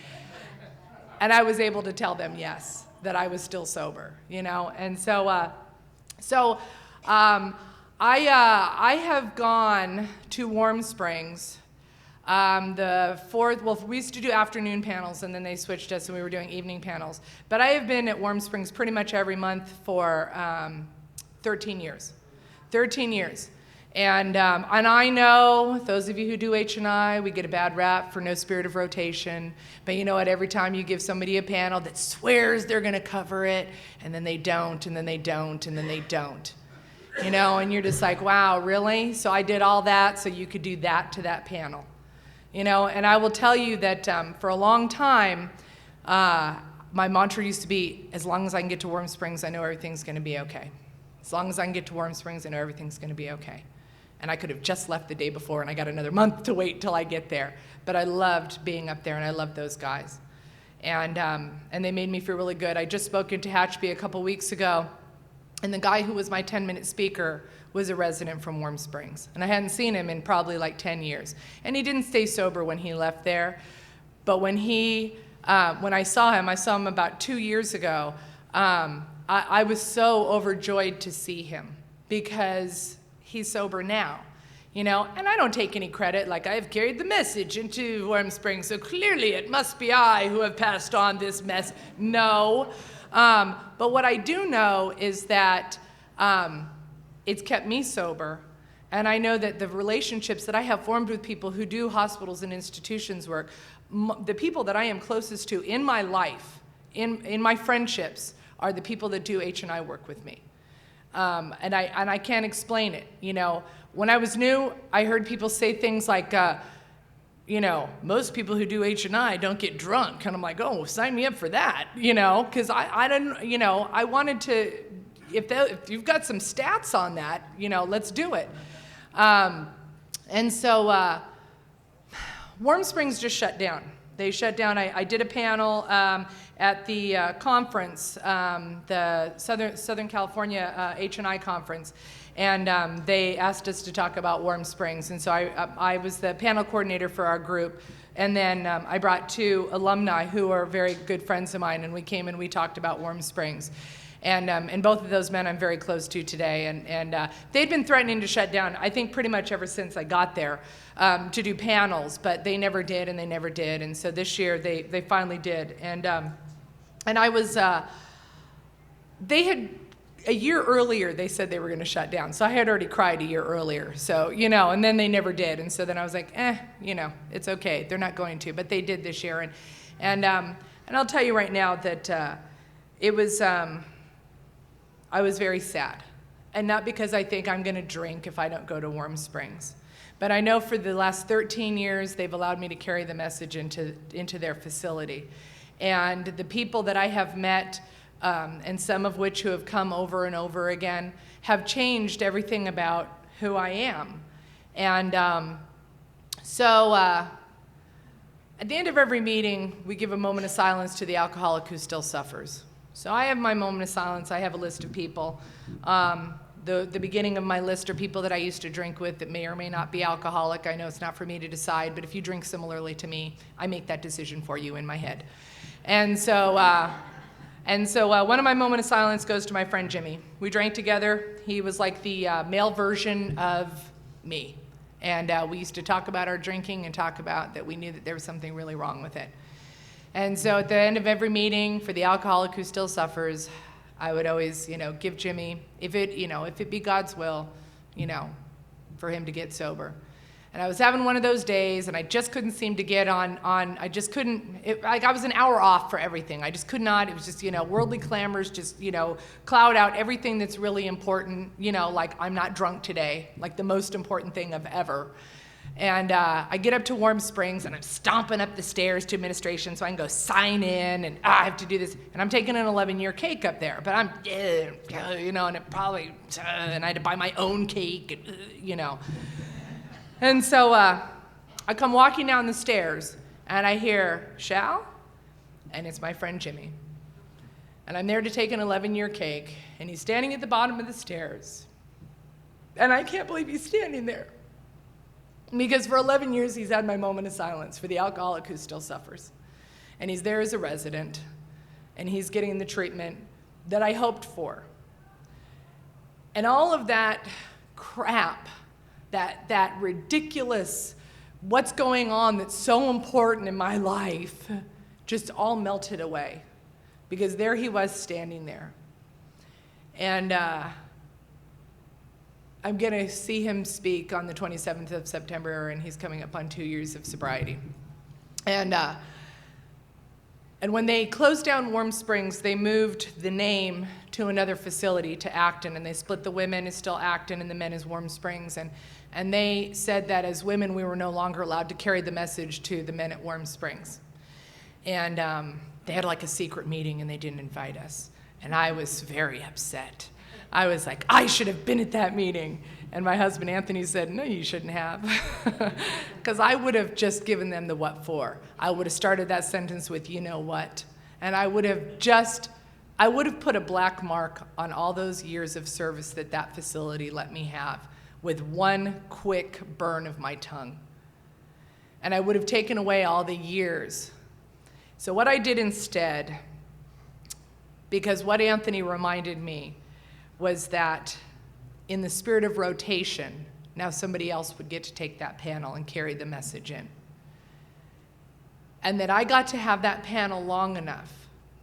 And I was able to tell them, yes, that I was still sober, you know. And I have gone to Warm Springs. We used to do afternoon panels, and then they switched us, and we were doing evening panels. But I have been at Warm Springs pretty much every month for 13 years. 13 years. And I know, those of you who do H&I, we get a bad rap for no spirit of rotation. But you know what? Every time you give somebody a panel that swears they're going to cover it, and then they don't, and then they don't, and then they don't. You know, and you're just like, wow, really? So I did all that so you could do that to that panel. You know, and I will tell you that for a long time, my mantra used to be, as long as I can get to Warm Springs, I know everything's going to be okay. As long as I can get to Warm Springs, I know everything's going to be okay. And I could have just left the day before, and I got another month to wait till I get there. But I loved being up there, and I loved those guys. And they made me feel really good. I just spoke into Hatchby a couple weeks ago, and the guy who was my 10-minute speaker was a resident from Warm Springs. And I hadn't seen him in probably like 10 years. And he didn't stay sober when he left there. But when I saw him about 2 years ago, I was so overjoyed to see him because he's sober now. You know, and I don't take any credit, like I have carried the message into Warm Springs, so clearly it must be I who have passed on this mess. No. But what I do know is that it's kept me sober, and I know that the relationships that I have formed with people who do hospitals and institutions work, the people that I am closest to in my life, in my friendships, are the people that do H&I work with me. And I can't explain it. You know, when I was new, I heard people say things like, you know, most people who do H&I don't get drunk. And I'm like, oh, sign me up for that, you know, because I don't, you know, I wanted to, if you've got some stats on that, you know, let's do it. And so Warm Springs just shut down. They shut down. I did a panel at the conference, the Southern California H&I conference, and they asked us to talk about Warm Springs. And so I was the panel coordinator for our group. And then I brought 2 alumni who are very good friends of mine, and we came and we talked about Warm Springs. And both of those men I'm very close to today. And they'd been threatening to shut down, I think, pretty much ever since I got there, to do panels, but they never did, and they never did. And so this year they finally did. And I was, they had, a year earlier, they said they were going to shut down. So I had already cried a year earlier. So, you know, and then they never did. And so then I was like, you know, it's okay. They're not going to. But they did this year. And I'll tell you right now that it was, I was very sad. And not because I think I'm going to drink if I don't go to Warm Springs. But I know for the last 13 years, they've allowed me to carry the message into their facility. And the people that I have met, and some of which who have come over and over again, have changed everything about who I am. And so at the end of every meeting, we give a moment of silence to the alcoholic who still suffers. So I have my moment of silence. I have a list of people. The beginning of my list are people that I used to drink with that may or may not be alcoholic. I know it's not for me to decide, but if you drink similarly to me, I make that decision for you in my head. And so one of my moment of silence goes to my friend Jimmy. We drank together. He was like the male version of me. And we used to talk about our drinking and talk about that we knew that there was something really wrong with it. And so at the end of every meeting, for the alcoholic who still suffers, I would always, you know, give Jimmy, if it be God's will, you know, for him to get sober. And I was having one of those days, and I just couldn't seem to get on I just couldn't, I was an hour off for everything. I just could not. It was just, you know, worldly clamors just, you know, cloud out everything that's really important, you know, like I'm not drunk today, like the most important thing of ever. And I get up to Warm Springs, and I'm stomping up the stairs to administration so I can go sign in, and I have to do this. And I'm taking an 11-year cake up there, but I'm, you know, and it probably, and I had to buy my own cake, you know. And so I come walking down the stairs, and I hear, Shal? And it's my friend Jimmy. And I'm there to take an 11-year cake, and he's standing at the bottom of the stairs. And I can't believe he's standing there. Because for 11 years, he's had my moment of silence for the alcoholic who still suffers. And he's there as a resident, and he's getting the treatment that I hoped for. And all of that crap, that ridiculous, what's going on that's so important in my life, just all melted away. Because there he was standing there. And I'm going to see him speak on the 27th of September, and he's coming up on 2 years of sobriety. And when they closed down Warm Springs, they moved the name to another facility, to Acton, and they split the women is still Acton and the men is Warm Springs. And they said that as women, we were no longer allowed to carry the message to the men at Warm Springs. And they had like a secret meeting, and they didn't invite us. And I was very upset. I was like, I should have been at that meeting. And my husband, Anthony, said, no, you shouldn't have. Because I would have just given them the what for. I would have started that sentence with, you know what. And I would have put a black mark on all those years of service that facility let me have with one quick burn of my tongue. And I would have taken away all the years. So what I did instead, because what Anthony reminded me was that in the spirit of rotation, now somebody else would get to take that panel and carry the message in. And that I got to have that panel long enough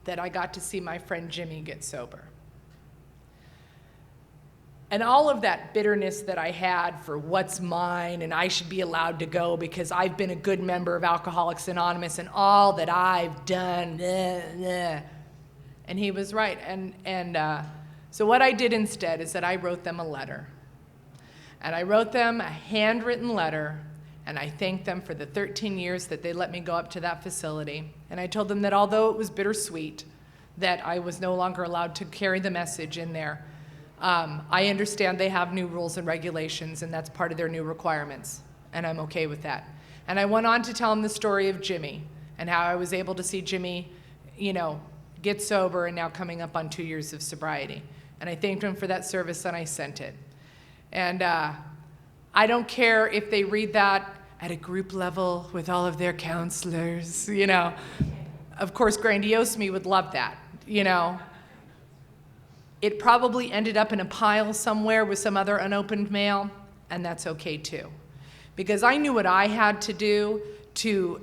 that I got to see my friend Jimmy get sober. And all of that bitterness that I had for what's mine and I should be allowed to go because I've been a good member of Alcoholics Anonymous and all that I've done, and he was right. So what I did instead is that I wrote them a letter. And I wrote them a handwritten letter, and I thanked them for the 13 years that they let me go up to that facility. And I told them that although it was bittersweet that I was no longer allowed to carry the message in there, I understand they have new rules and regulations, and that's part of their new requirements, and I'm okay with that. And I went on to tell them the story of Jimmy and how I was able to see Jimmy, you know, get sober and now coming up on 2 years of sobriety. And I thanked him for that service, and I sent it. And I don't care if they read that at a group level with all of their counselors, you know. Of course, Grandiose Me would love that, you know. It probably ended up in a pile somewhere with some other unopened mail, and that's okay too. Because I knew what I had to do to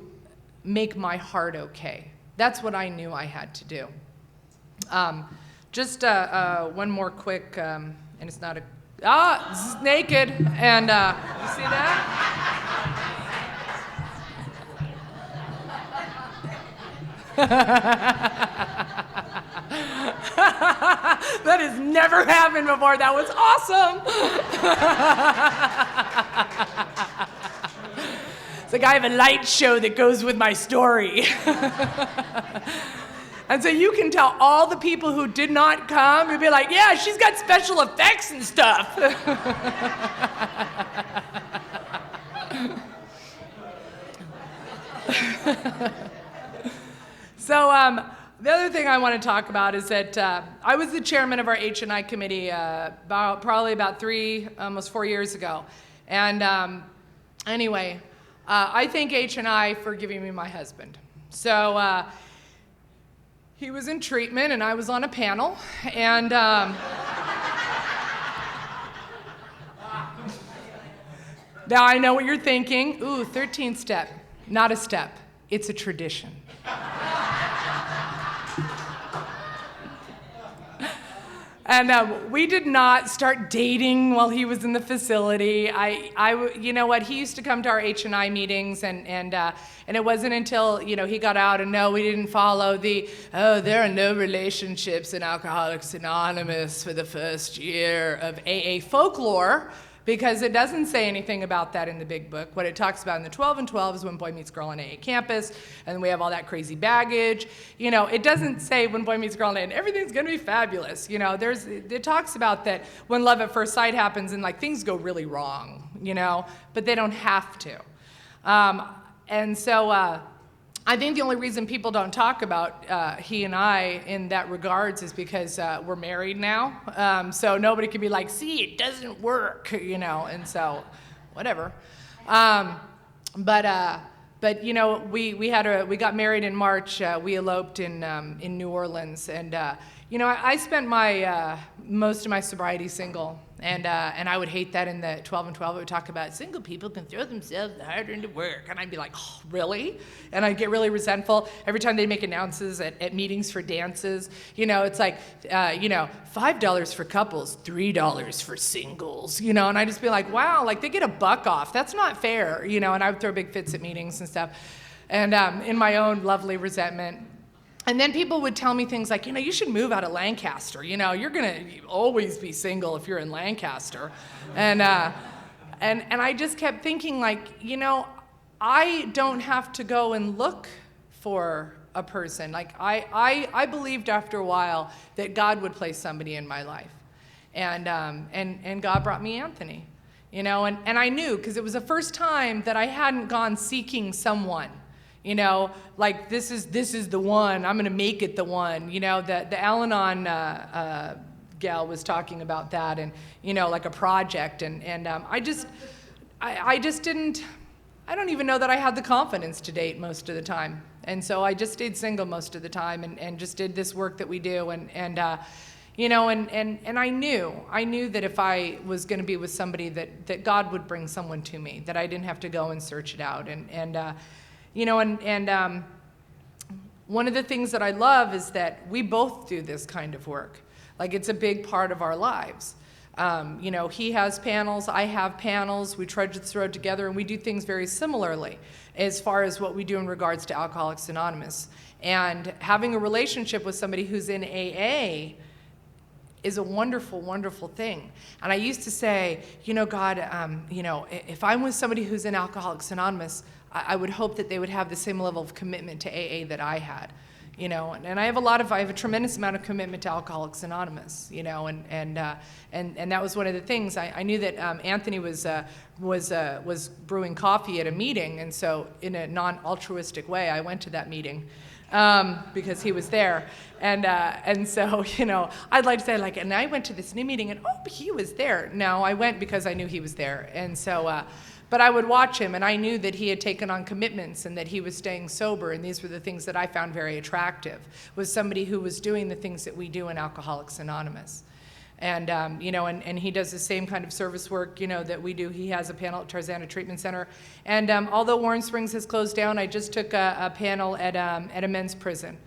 make my heart okay. That's what I knew I had to do. Just one more quick, and it's not a, this is naked, and you see that? That has never happened before. That was awesome. It's like I have a light show that goes with my story. And so you can tell all the people who did not come, you'll be like, yeah, she's got special effects and stuff. So the other thing I want to talk about is that I was the chairman of our H&I committee probably about almost 4 years ago. And anyway, I thank H&I for giving me my husband. So he was in treatment and I was on a panel. And now I know what you're thinking. Ooh, 13th step. Not a step. It's a tradition. And we did not start dating while he was in the facility. You know what? He used to come to our H&I meetings, and it wasn't until he got out, and no, we didn't follow the there are no relationships in Alcoholics Anonymous for the first year of AA folklore. Because it doesn't say anything about that in the big book. What it talks about in the 12 and 12 is when boy meets girl on AA campus, and we have all that crazy baggage. It doesn't say when boy meets girl and everything's gonna be fabulous. It talks about that when love at first sight happens and things go really wrong, but they don't have to. And so I think the only reason people don't talk about he and I in that regards is because we're married now. So nobody can be like, see, it doesn't work, and so whatever. But we got married in March. We eloped in New Orleans, and I spent most of my sobriety single. And I would hate that in the 12 and 12. It would talk about single people can throw themselves harder into work. And I'd be like, oh, really? And I'd get really resentful every time they make announcements at meetings for dances. It's like, $5 for couples, $3 for singles. And I'd just be like, wow, they get $1 off. That's not fair. And I would throw big fits at meetings and stuff. And in my own lovely resentment. And then people would tell me things like, you should move out of Lancaster. You're gonna always be single if you're in Lancaster. And I just kept thinking I don't have to go and look for a person. I believed after a while that God would place somebody in my life. And God brought me Anthony. And I knew, because it was the first time that I hadn't gone seeking someone. This is the one, I'm gonna make it the one. The Al-Anon gal was talking about that, and like a project, and I don't even know that I had the confidence to date most of the time. And so I just stayed single most of the time and just did this work that we do, and I knew that if I was gonna be with somebody that God would bring someone to me, that I didn't have to go and search it out. One of the things that I love is that we both do this kind of work. It's a big part of our lives. He has panels, I have panels, we trudge this road together, and we do things very similarly as far as what we do in regards to Alcoholics Anonymous. And having a relationship with somebody who's in AA is a wonderful, wonderful thing. And I used to say, God, if I'm with somebody who's in Alcoholics Anonymous, I would hope that they would have the same level of commitment to AA that I had, and I have a tremendous amount of commitment to Alcoholics Anonymous, and that was one of the things. I knew that Anthony was brewing coffee at a meeting, and so in a non-altruistic way, I went to that meeting. Because he was there, and so I'd like to say and I went to this new meeting, and he was there. No, I went because I knew he was there, and so But I would watch him, and I knew that he had taken on commitments and that he was staying sober, and these were the things that I found very attractive, was somebody who was doing the things that we do in Alcoholics Anonymous. And, you know, and he does the same kind of service work, you know, that we do. He has a panel at Tarzana Treatment Center. And although Warren Springs has closed down, I just took a panel at a men's prison.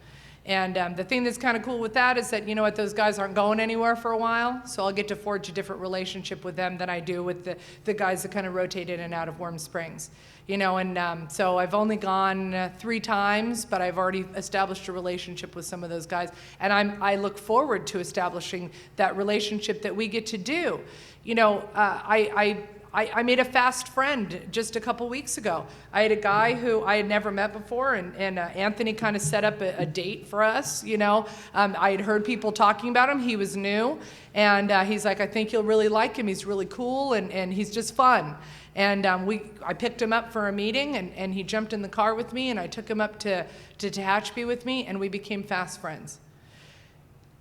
And the thing that's kind of cool with that is that, you know what, those guys aren't going anywhere for a while, so I'll get to forge a different relationship with them than I do with the guys that kind of rotate in and out of Warm Springs. You know, and so I've only gone 3 times, but I've already established a relationship with some of those guys. And I look forward to establishing that relationship that we get to do. You know, I made a fast friend just a couple weeks ago. I had a guy who I had never met before, and Anthony kind of set up a date for us, you know. I had heard people talking about him. He was new, and he's like, I think you'll really like him. He's really cool, and he's just fun. And I picked him up for a meeting, and he jumped in the car with me, and I took him up to Tehachapi with me, and we became fast friends.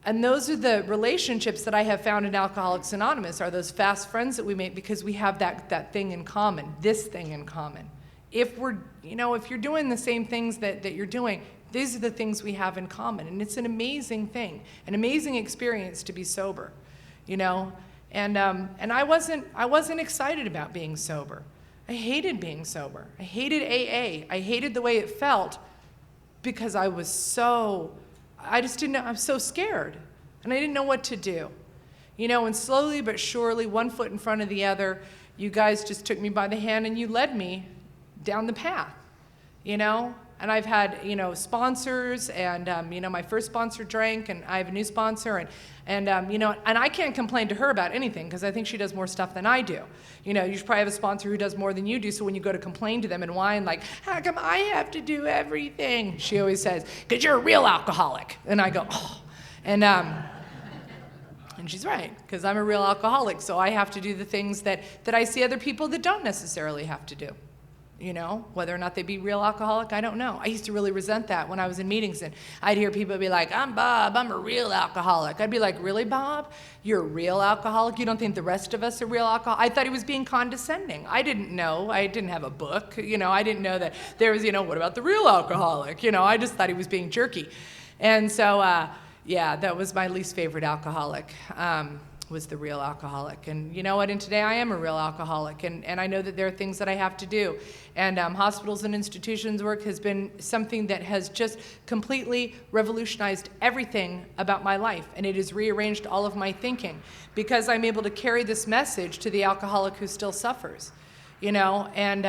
And those are the relationships that I have found in Alcoholics Anonymous, are those fast friends that we make because we have that thing in common, this thing in common. If we're, you know, if you're doing the same things that you're doing, these are the things we have in common. And it's an amazing thing, an amazing experience to be sober, you know. And I wasn't excited about being sober. I hated being sober. I hated AA. I hated the way it felt because I just didn't know, I'm so scared, and I didn't know what to do. You know, and slowly but surely, one foot in front of the other, you guys just took me by the hand and you led me down the path, you know? And I've had, you know, sponsors, and, you know, my first sponsor drank, and I have a new sponsor, and you know, and I can't complain to her about anything because I think she does more stuff than I do. You know, you should probably have a sponsor who does more than you do, so when you go to complain to them and whine like, how come I have to do everything? She always says, because you're a real alcoholic. And I go, oh. And she's right, because I'm a real alcoholic, so I have to do the things that I see other people that don't necessarily have to do. You know, whether or not they be real alcoholic, I don't know. I used to really resent that when I was in meetings, and I'd hear people be like, I'm Bob, I'm a real alcoholic. I'd be like, really, Bob? You're a real alcoholic? You don't think the rest of us are real alcoholics? I thought he was being condescending. I didn't know. I didn't have a book. You know, I didn't know that there was, you know, what about the real alcoholic? You know, I just thought he was being jerky. And so, yeah, that was my least favorite alcoholic. Was the real alcoholic. And you know what, and today I am a real alcoholic, and I know that there are things that I have to do. And hospitals and institutions work has been something that has just completely revolutionized everything about my life, and it has rearranged all of my thinking because I'm able to carry this message to the alcoholic who still suffers, you know. And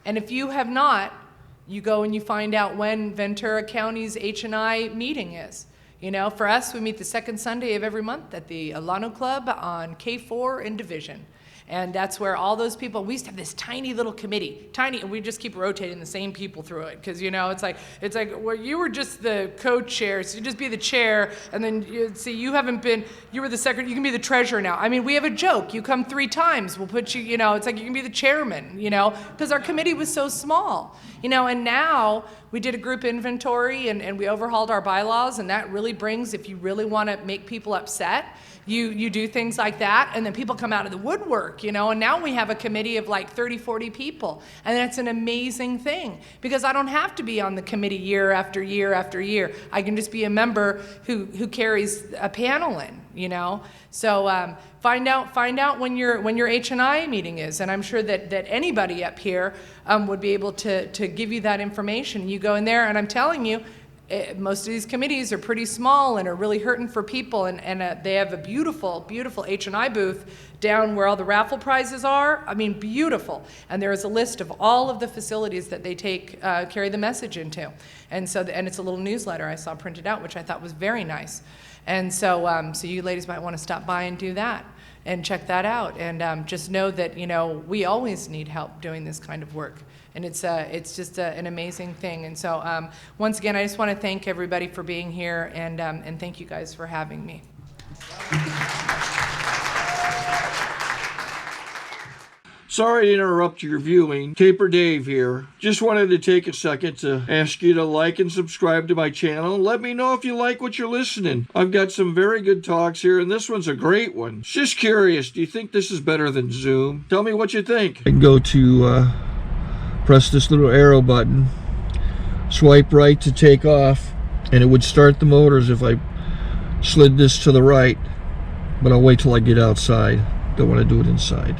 if you have not, you go and you find out when Ventura County's H&I meeting is. You know, for us, we meet the second Sunday of every month at the Alano Club on K4 in Division. And that's where all those people, we used to have this tiny little committee, tiny, and we just keep rotating the same people through it. Because, you know, it's like, well, you were just the co-chair, so you just be the chair, and then, you haven't been, you were the secretary, you can be the treasurer now. I mean, we have a joke. You come 3 times, we'll put you, you know, it's like you can be the chairman, you know, because our committee was so small. You know, and now we did a group inventory, and we overhauled our bylaws, and that really brings, if you really want to make people upset, you do things like that, and then people come out of the woodwork, you know, and now we have a committee of like 30, 40 people, and that's an amazing thing, because I don't have to be on the committee year after year after year. I can just be a member who carries a panel in, you know. So find out when your H&I meeting is, and I'm sure that anybody up here would be able to give you that information. You go in there, and I'm telling you, most of these committees are pretty small and are really hurting for people, and they have a beautiful, beautiful H&I booth down where all the raffle prizes are. I mean, beautiful. And there is a list of all of the facilities that they carry the message into. And so, and it's a little newsletter I saw printed out, which I thought was very nice. And so, so you ladies might want to stop by and do that and check that out. And just know that, you know, we always need help doing this kind of work. And it's just an amazing thing. And so once again, I just want to thank everybody for being here, and thank you guys for having me. Sorry to interrupt your viewing. Taper Dave here. Just wanted to take a second to ask you to like and subscribe to my channel. Let me know if you like what you're listening. I've got some very good talks here, and this one's a great one. Just curious, do you think this is better than Zoom? Tell me what you think. I can go to press this little arrow button, swipe right to take off, and it would start the motors if I slid this to the right, but I'll wait till I get outside. Don't want to do it inside.